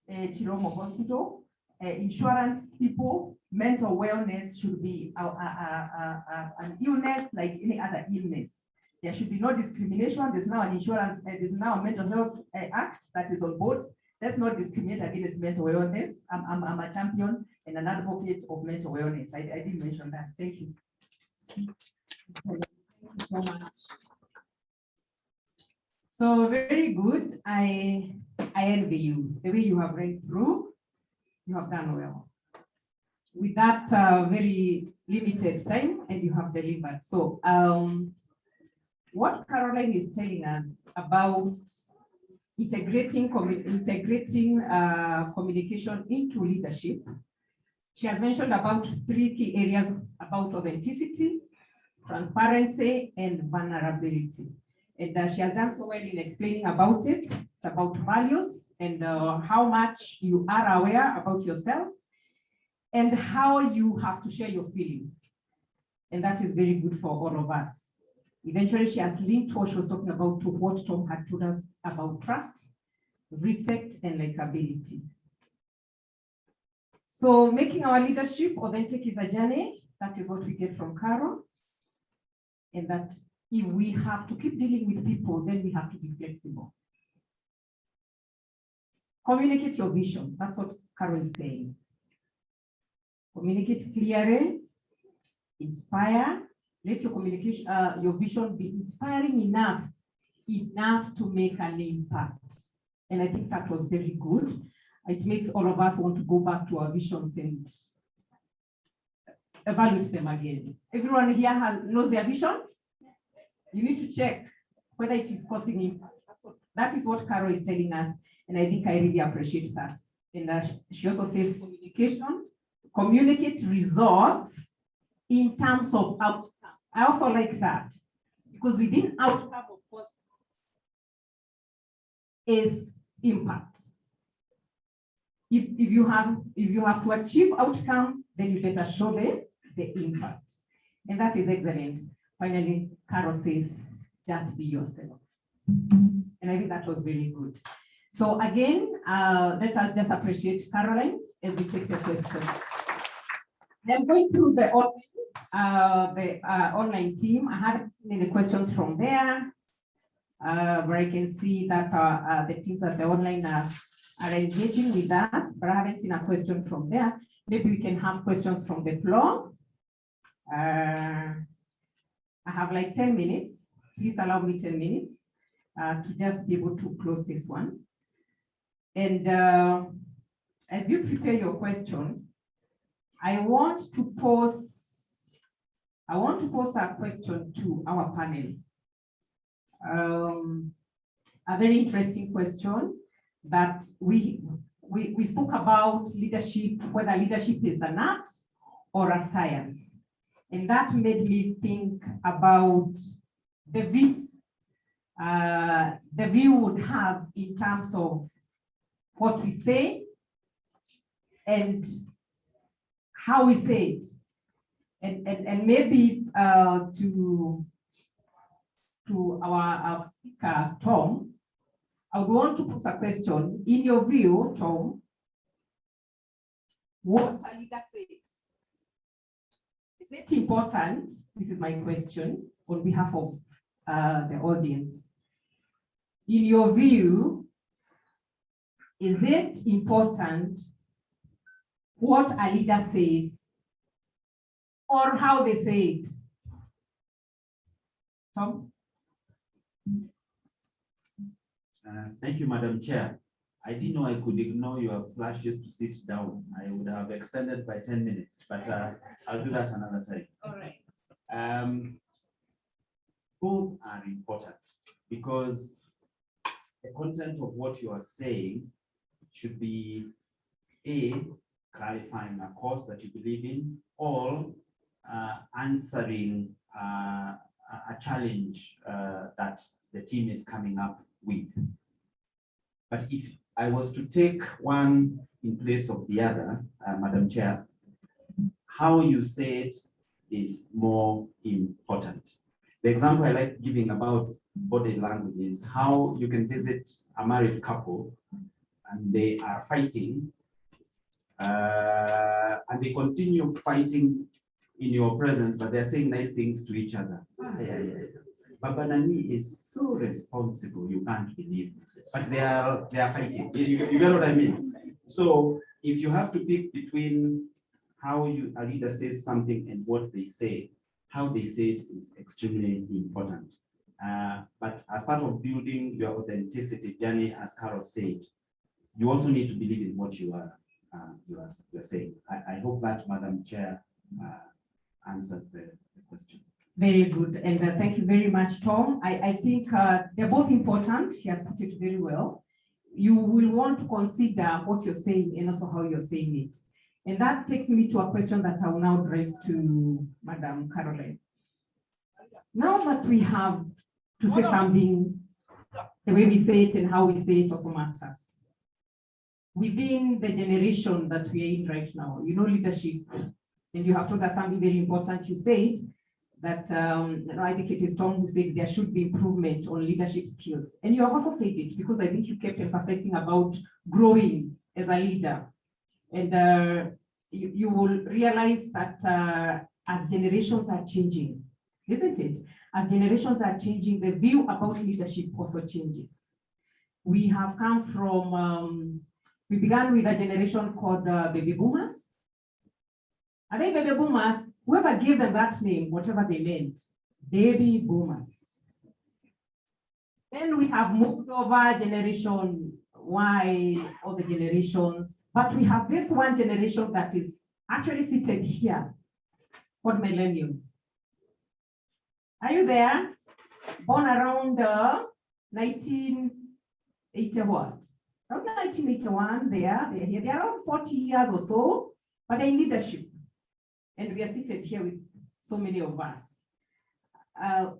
at Chiromo Hospital. Insurance people, mental wellness should be an illness like any other illness. There should be no discrimination. There's now an insurance, there's now a mental health act that is on board. Let's not discriminate against mental wellness. I'm a champion and an advocate of mental wellness. I didn't mention that. Thank you. Thank you so much. So very good. I envy you. The way you have read through, you have done well. With that very limited time, and you have delivered. So what Caroline is telling us about integrating communication into leadership, she has mentioned about 3 key areas about authenticity, transparency, and vulnerability. And she has done so well in explaining about it. It's about values and how much you are aware about yourself and how you have to share your feelings. And that is very good for all of us. Eventually, she has linked what she was talking about to what Tom had told us about trust, respect, and likability. So making our leadership authentic is a journey. That is what we get from Carol. And that if we have to keep dealing with people, then we have to be flexible. Communicate your vision. That's what Carol is saying. Communicate clearly, inspire. Let your communication, your vision be inspiring enough to make an impact. And I think that was very good. It makes all of us want to go back to our visions and evaluate them again. Everyone here knows their vision. You need to check whether it is causing impact. That is what Carol is telling us. And I think I really appreciate that. And she also says communicate results in terms of outcomes. I also like that because within outcome, of course, is impact. If you have to achieve outcome, then you better show the impact. And that is excellent. Finally, Carol says, just be yourself. And I think that was very good. So again, let us just appreciate Caroline as we take the questions. I'm going through the online team. I had the questions from there, where I can see that the teams at the online are engaging with us, but I haven't seen a question from there. Maybe we can have questions from the floor. I have like 10 minutes. Please allow me 10 minutes to just be able to close this one. And as you prepare your question, I want to pose a question to our panel. A very interesting question that we spoke about leadership, whether leadership is an art or a science. And that made me think about the view we would have in terms of what we say and how we say it. And maybe to our speaker, Tom, I would want to pose a question. In your view, Tom, what a leader says, is it important? This is my question on behalf of the audience. In your view, is it important what a leader says or how they say it? Tom? Thank you, Madam Chair. I didn't know I could ignore your flashes to sit down. I would have extended by 10 minutes, but I'll do that another time. All right. Both are important because the content of what you are saying should be A, clarifying a cause that you believe in, or answering a challenge that the team is coming up with. But if I was to take one in place of the other, Madam Chair, how you say it is more important. The example I like giving about body language is how you can visit a married couple and they are fighting and they continue fighting in your presence, but they're saying nice things to each other. Baba Nani is so responsible, you can't believe. But they are fighting. You get what I mean? So if you have to pick between how a leader says something and what they say, how they say it is extremely important. But as part of building your authenticity journey, as Carol said, you also need to believe in what you are saying. I hope that, Madam Chair, answers the question. Very good. And thank you very much, Tom. I think they're both important. He has put it very well. You will want to consider what you're saying and also how you're saying it. And that takes me to a question that I will now direct to Madam Caroline. Now that we have to say something, the way we say it and how we say it also matters. Within the generation that we are in right now, you know, leadership, and you have told us something very important. You said that, I think it is Tom who said there should be improvement on leadership skills. And you have also said it because I think you kept emphasizing about growing as a leader. And you will realize that as generations are changing, isn't it? As generations are changing, the view about leadership also changes. We have come from, we began with a generation called baby boomers. Are they baby boomers? Whoever gave them that name, whatever they meant, baby boomers. Then we have moved over generation Y, all the generations, but we have this one generation that is actually seated here, called millennials. Are you there? Born around 1980 what? Around 1981, they're here. They're around 40 years or so, but they're in leadership. And we are seated here with so many of us.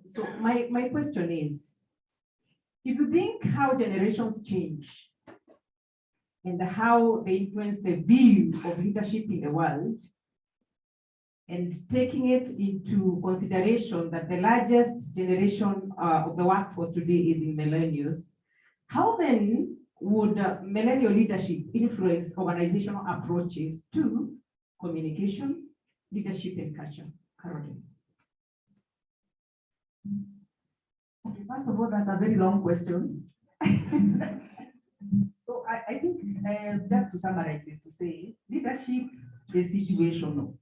So my question is, if you think how generations change and how they influence the view of leadership in the world, and taking it into consideration that the largest generation of the workforce today is in millennials, how then would millennial leadership influence organizational approaches to communication, leadership, and culture? Caroline. Okay, first of all, that's a very long question. So I think just to summarize is to say leadership is situational.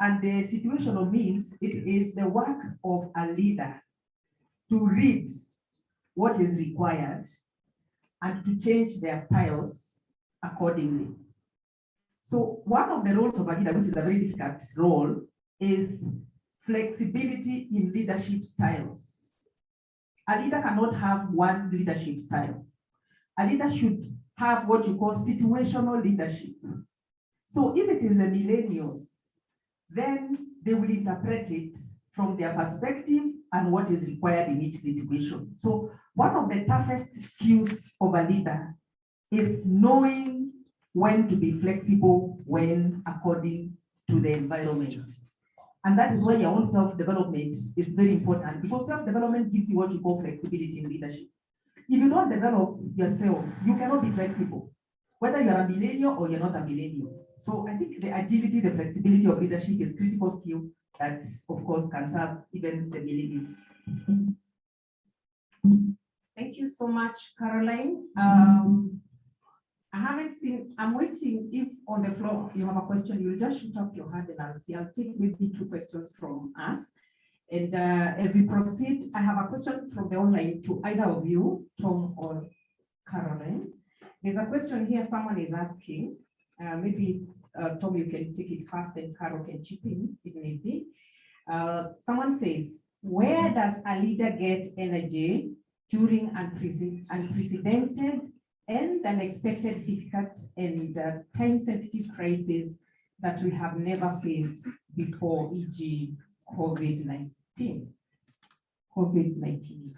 And the situational means it is the work of a leader to read what is required and to change their styles accordingly. So one of the roles of a leader, which is a very difficult role, is flexibility in leadership styles. A leader cannot have one leadership style. A leader should have what you call situational leadership. So if it is a millennials, then they will interpret it from their perspective and what is required in each situation. So one of the toughest skills of a leader is knowing when to be flexible, when according to the environment. And that is why your own self-development is very important, because self-development gives you what you call flexibility in leadership. If you don't develop yourself, you cannot be flexible, whether you're a millennial or you're not a millennial. So I think the agility, the flexibility of leadership is critical skill that, of course, can serve even the millennials. Thank you so much, Caroline. I haven't seen, I'm waiting. If on the floor you have a question, you'll just shoot up your hand and I'll see. I'll take maybe 2 questions from us. And as we proceed, I have a question from the online to either of you, Tom or Caroline. There's a question here someone is asking. Maybe Tom, you can take it first and Carol can chip in if need be. Someone says, where does a leader get energy during unprecedented and unexpected, difficult, and time-sensitive crises that we have never faced before, e.g. COVID-19? COVID-19.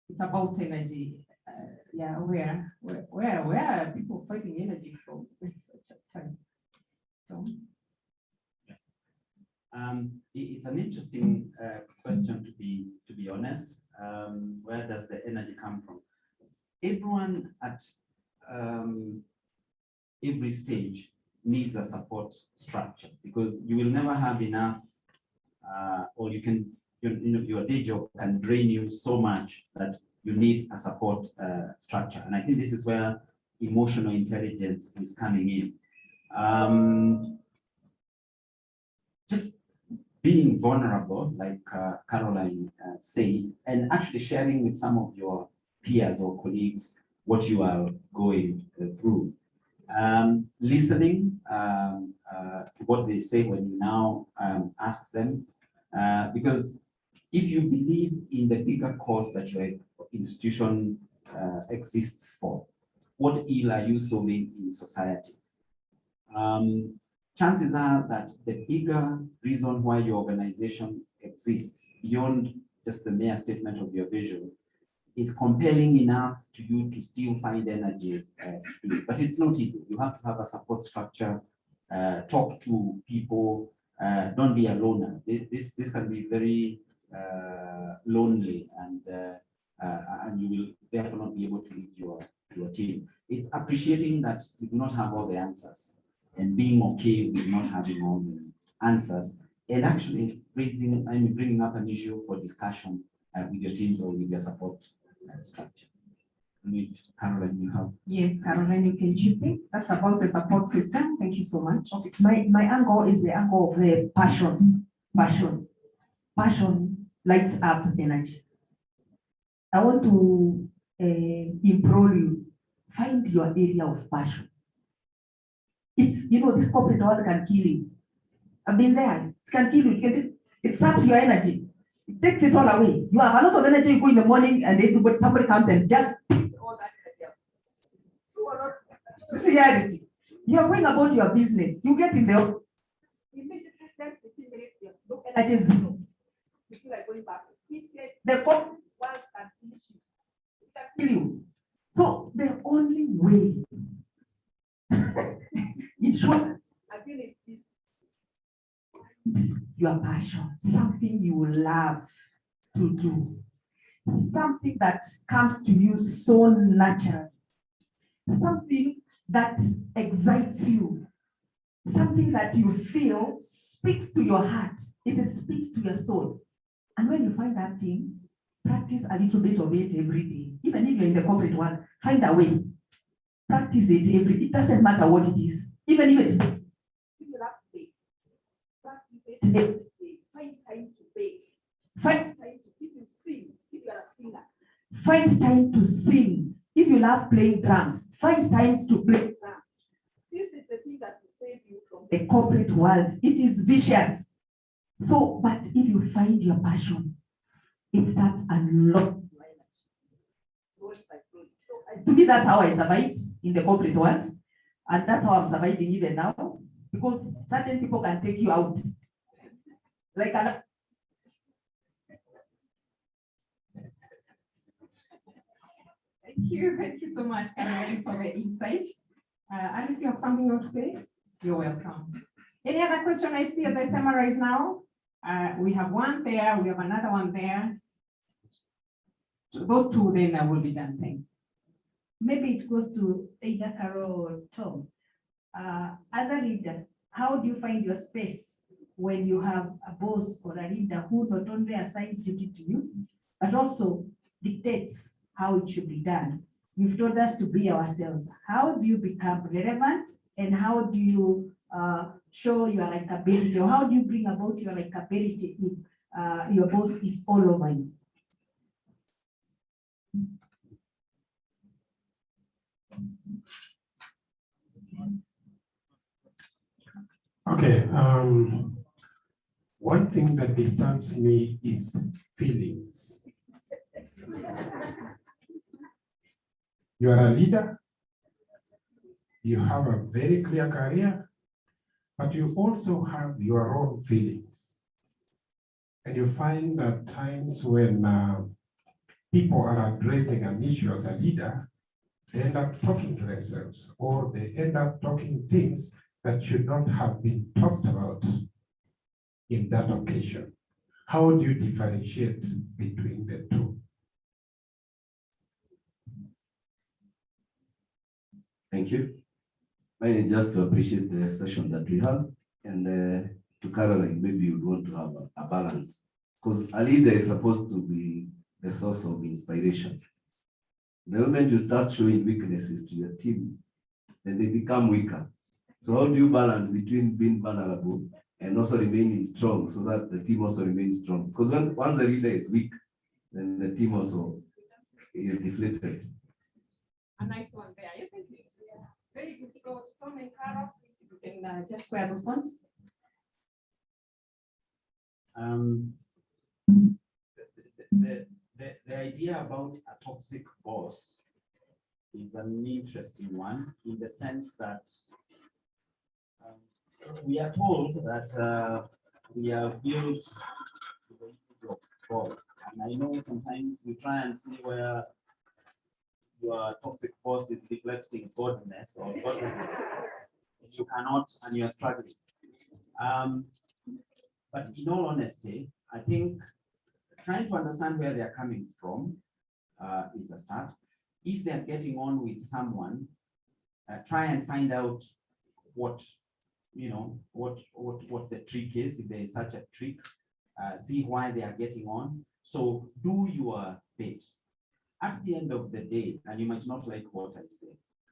It's about energy. Yeah, where are people finding energy from in such a time? Tom? It's an interesting question, to be honest. Where does the energy come from? Everyone at every stage needs a support structure, because you will never have enough, or you can, your day job can drain you so much that you need a support structure. And I think this is where emotional intelligence is coming in. Just being vulnerable, like Caroline said, and actually sharing with some of your peers or colleagues what you are going through. Listening to what they say when you now ask them, because if you believe in the bigger cause that your institution exists for, what ill are you solving in society? Chances are that the bigger reason why your organization exists, beyond just the mere statement of your vision, is compelling enough to you to still find energy to do it. But it's not easy. You have to have a support structure, talk to people, don't be a loner. This can be very lonely, and you will therefore not be able to lead your your team. It's appreciating that you do not have all the answers and being okay with not having all the answers, and actually bringing up an issue for discussion with your teams or with your support structure. Caroline, you have. Yes, Caroline, you can chip in. That's about the support system. Thank you so much. Okay, my angle is the angle of the passion. Passion lights up energy. I want to implore you, find your area of passion. It's, this corporate world can kill you. I've been there. It can kill you. It saps your energy. It takes it all away. You have a lot of energy. You go in the morning and then somebody comes and just takes all that energy out. Sincerity. You are going about your business. You get in there. Immediately 10, 15 minutes, no energy is zero. You feel like going back. The corporate world can finish you. It can kill you. So the only way insurance, I feel it is your passion, something you love to do, something that comes to you so natural, something that excites you, something that you feel speaks to your heart, it speaks to your soul. And when you find that thing, practice a little bit of it every day. Even if you're in the corporate world, find a way. Practice it every day. It doesn't matter what it is. Even if it's big. If you have to bake, practice it every day. Find time to bake. Find time to, if you sing, if you are a singer, find time to sing. If you love playing drums, find time to play drums. This is the thing that will save you from the corporate world. It is vicious. So, but if you find your passion, it starts unlocking your energy. Slowly by slowly. So, to me, that's how I survived in the corporate world. And that's how I'm surviving even now. Because certain people can take you out. Like a Thank you so much, Caroline, for the insights. Alice, you have something you want to say? You're welcome. Any other question I see as I summarize now? We have one there, we have another one there. So those two, then I will be done. Thanks. Maybe it goes to either Carol or Tom. As a leader, how do you find your space when you have a boss or a leader who not only assigns duty to you, but also dictates how it should be done? You've told us to be ourselves. How do you become relevant, and how do you show your likability, or how do you bring about your likability if your boss is all over you? Okay, one thing that disturbs me is feelings. You are a leader, you have a very clear career, but you also have your own feelings. And you find that times when people are addressing an issue as a leader, they end up talking to themselves, or they end up talking things that should not have been talked about in that occasion. How do you differentiate between the two? Thank you. I just to appreciate the session that we have, and to Caroline, maybe you would want to have a balance, because a leader is supposed to be the source of inspiration. The moment you start showing weaknesses to your team, then they become weaker. So how do you balance between being vulnerable and also remaining strong, so that the team also remains strong? Because once the leader is weak, then the team also is deflated. A nice one there, isn't it? Yeah. Very good. So Tom and Carol, please, you can just square those ones. The idea about a toxic boss is an interesting one, in the sense that we are told that we are built to the image of God. And I know sometimes we try and see where your toxic boss is reflecting godness or godliness. You cannot, and you are struggling. But in all honesty, I think trying to understand where they are coming from is a start. if they're getting on with someone, try and find out what, what the trick is, if there is such a trick, see why they are getting on. So do your bit. At the end of the day, and you might not like what I say,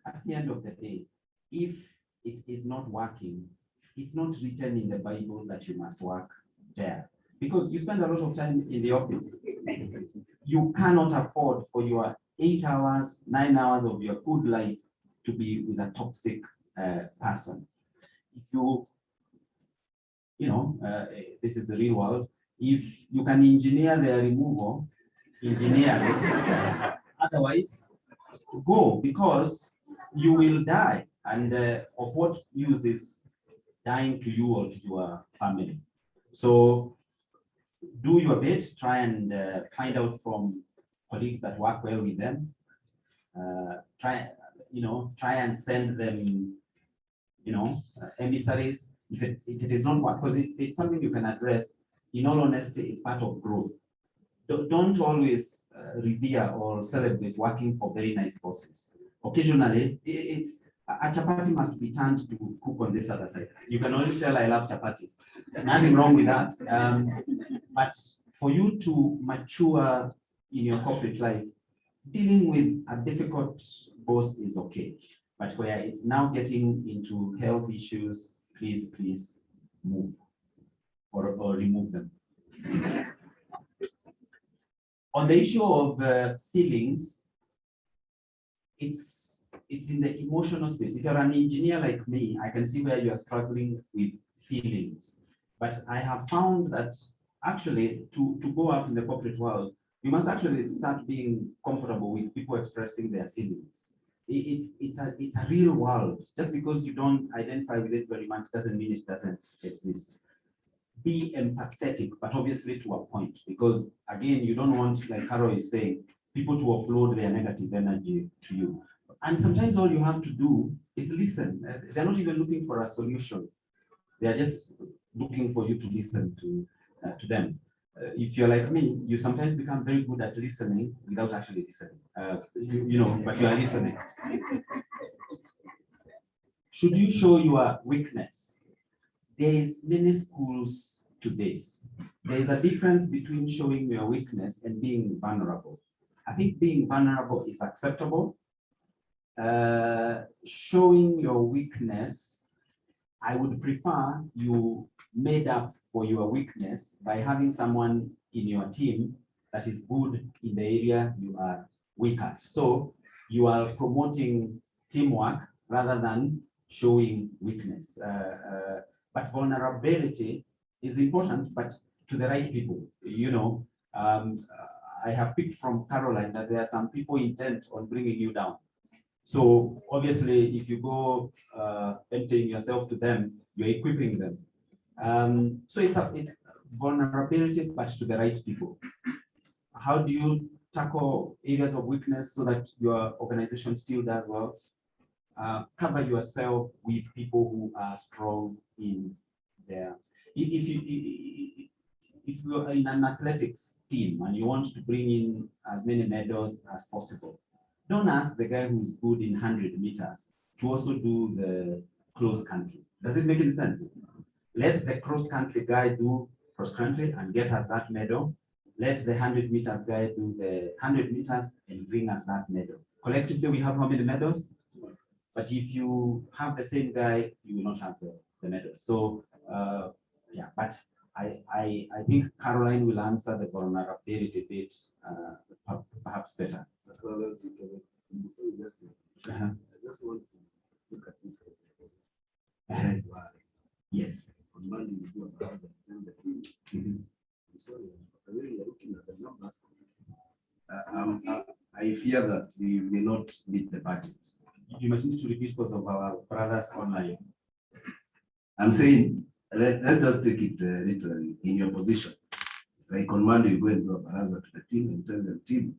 at the end of the day, if it is not working, it's not written in the Bible that you must work there. Because you spend a lot of time in the office. You cannot afford for your 8 hours, 9 hours of your good life to be with a toxic person. If this is the real world, if you can engineer their removal, engineer it. Otherwise, go, because you will die. And of what use is dying to you or to your family? So do your bit, try and find out from colleagues that work well with them. Try and send them, emissaries. If it is not work, because it's something you can address. In all honesty, it's part of growth. Don't always revere or celebrate working for very nice bosses. Occasionally, it's a chapati must be turned to cook on this other side. You can always tell I love chapatis. Nothing wrong with that. But for you to mature in your corporate life, dealing with a difficult boss is okay. But where it's now getting into health issues, please move or remove them. On the issue of feelings, it's in the emotional space. If you're an engineer like me, I can see where you are struggling with feelings. But I have found that actually to go up in the corporate world, you must actually start being comfortable with people expressing their feelings. It's a real world. Just because you don't identify with it very much doesn't mean it doesn't exist. Be empathetic, but obviously to a point, because again, you don't want, like Carol is saying, people to offload their negative energy to you. And sometimes all you have to do is listen. They're not even looking for a solution. They are just looking for you to listen to them. If you're like me, you sometimes become very good at listening without actually listening. But you are listening. Should you show your weakness? There is many schools to this. There is a difference between showing your weakness and being vulnerable. I think being vulnerable is acceptable. Showing your weakness, I would prefer you made up for your weakness by having someone in your team that is good in the area you are weak at. So you are promoting teamwork rather than showing weakness. But vulnerability is important, but to the right people. I have picked from Caroline that there are some people intent on bringing you down. So obviously, if you go emptying yourself to them, you're equipping them. So it's vulnerability, but to the right people. How do you tackle areas of weakness so that your organization still does well? Cover yourself with people who are strong in there. If you're in an athletics team and you want to bring in as many medals as possible, don't ask the guy who is good in 100 meters to also do the cross country. Does it make any sense? Let the cross country guy do cross country and get us that medal. Let the 100 meters guy do the 100 meters and bring us that medal. Collectively, we have how many medals? But if you have the same guy, you will not have the medal. So yeah, but I think Caroline will answer the vulnerability bit perhaps better. Before you just say, I just want to look at it. Yes. On Monday, we do a browser and the team. Sorry, when you're looking at the numbers, I fear that we may not meet the budget. You must need to repeat because of our brothers online. I'm saying, let's just take it literally in your position. Like on Monday, you go and do a baraza to the team and tell the team,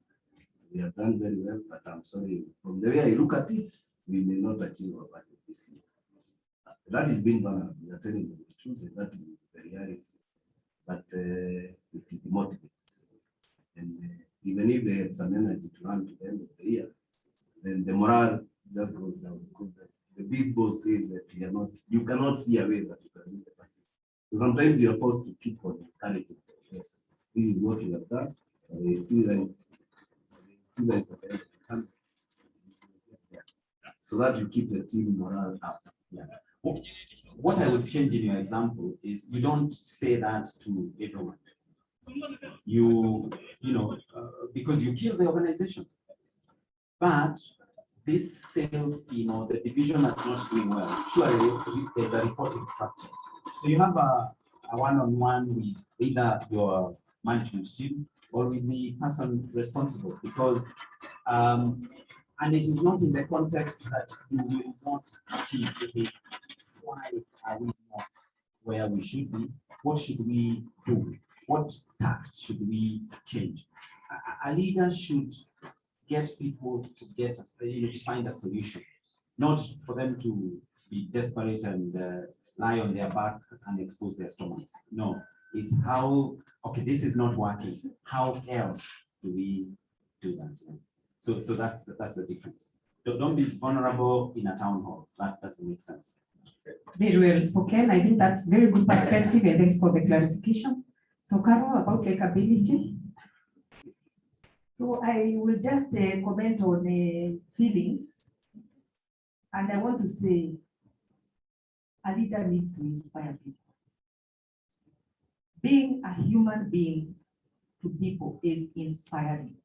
we have done very well, but I'm sorry, from the way I look at it, we may not achieve our budget this year. That is being vulnerable. We are telling them the truth, and that is the reality. But it motivates. And even if they had some energy to run to the end of the year, then the morale just goes down because the big boss says that you cannot see a way that you can win the party. So sometimes you are forced to keep on encouraging. Yes, this is what you have done. They still right. So that you keep the team morale up. Yeah. What I would change in your example is you don't say that to everyone. You know, because you kill the organization. But this sales team or the division that's not doing well, surely there's a reporting structure. So you have a one-on-one with either your management team or with the person responsible, because and it is not in the context that you will not achieve it. Why are we not where we should be? What should we do? What tact should we change? A leader should get people to to find a solution, not for them to be desperate and lie on their back and expose their stomachs. No, it's how, okay, this is not working. How else do we do that? So that's the difference. Don't be vulnerable in a town hall. That doesn't make sense. Very well spoken. I think that's very good perspective, and thanks for the clarification. So Carol, about likability. So I will just comment on feelings. And I want to say, a leader needs to inspire people. Being a human being to people is inspiring.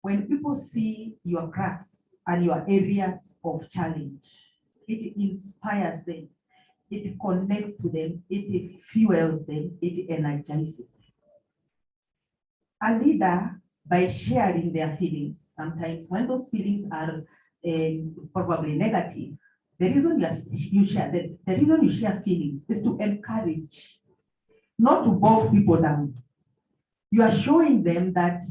When people see your cracks and your areas of challenge, it inspires them, it connects to them, it fuels them, it energizes them. A leader, by sharing their feelings, sometimes when those feelings are probably negative, the reason you share the reason you share feelings is to encourage, not to bog people down. You are showing them that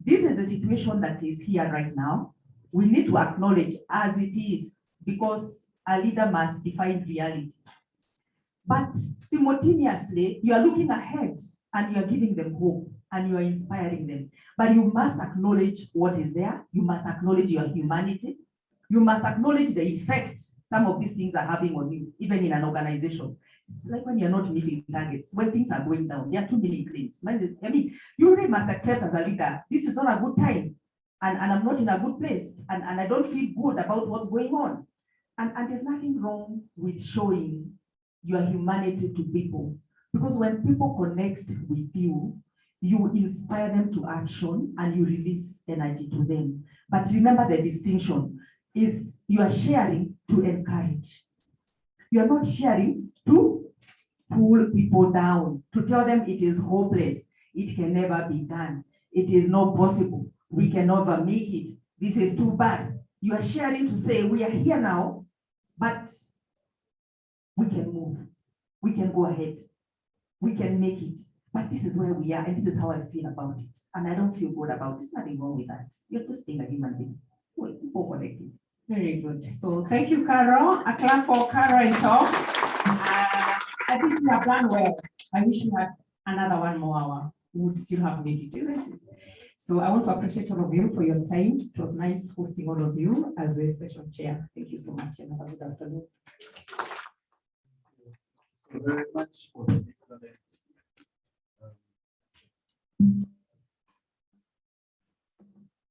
this is the situation that is here right now. We need to acknowledge as it is, because a leader must define reality. But simultaneously, you are looking ahead and you are giving them hope and you are inspiring them. But you must acknowledge what is there. You must acknowledge your humanity. You must acknowledge the effect some of these things are having on you, even in an organization. It's like when you're not meeting targets, when things are going down, there are too many things. I mean, you really must accept as a leader, this is not a good time, and I'm not in a good place, and I don't feel good about what's going on. And there's nothing wrong with showing your humanity to people, because when people connect with you, you inspire them to action and you release energy to them. But remember, the distinction is you are sharing to encourage. You are not sharing to pull people down, to tell them it is hopeless, it can never be done, it is not possible, we can never make it, this is too bad. You are sharing to say, we are here now, but we can move, we can go ahead, we can make it. But this is where we are, and this is how I feel about it. And I don't feel good about it. There's nothing wrong with that. You're just being a human being. People connected. Very good. So thank you, Carol. A clap for Carol and Tom. I think you have done well. I wish you had another 1 more hour. We would still have made it, isn't it? So I want to appreciate all of you for your time. It was nice hosting all of you as the session chair. Thank you so much, and have a good afternoon. Thank you very much for the excellent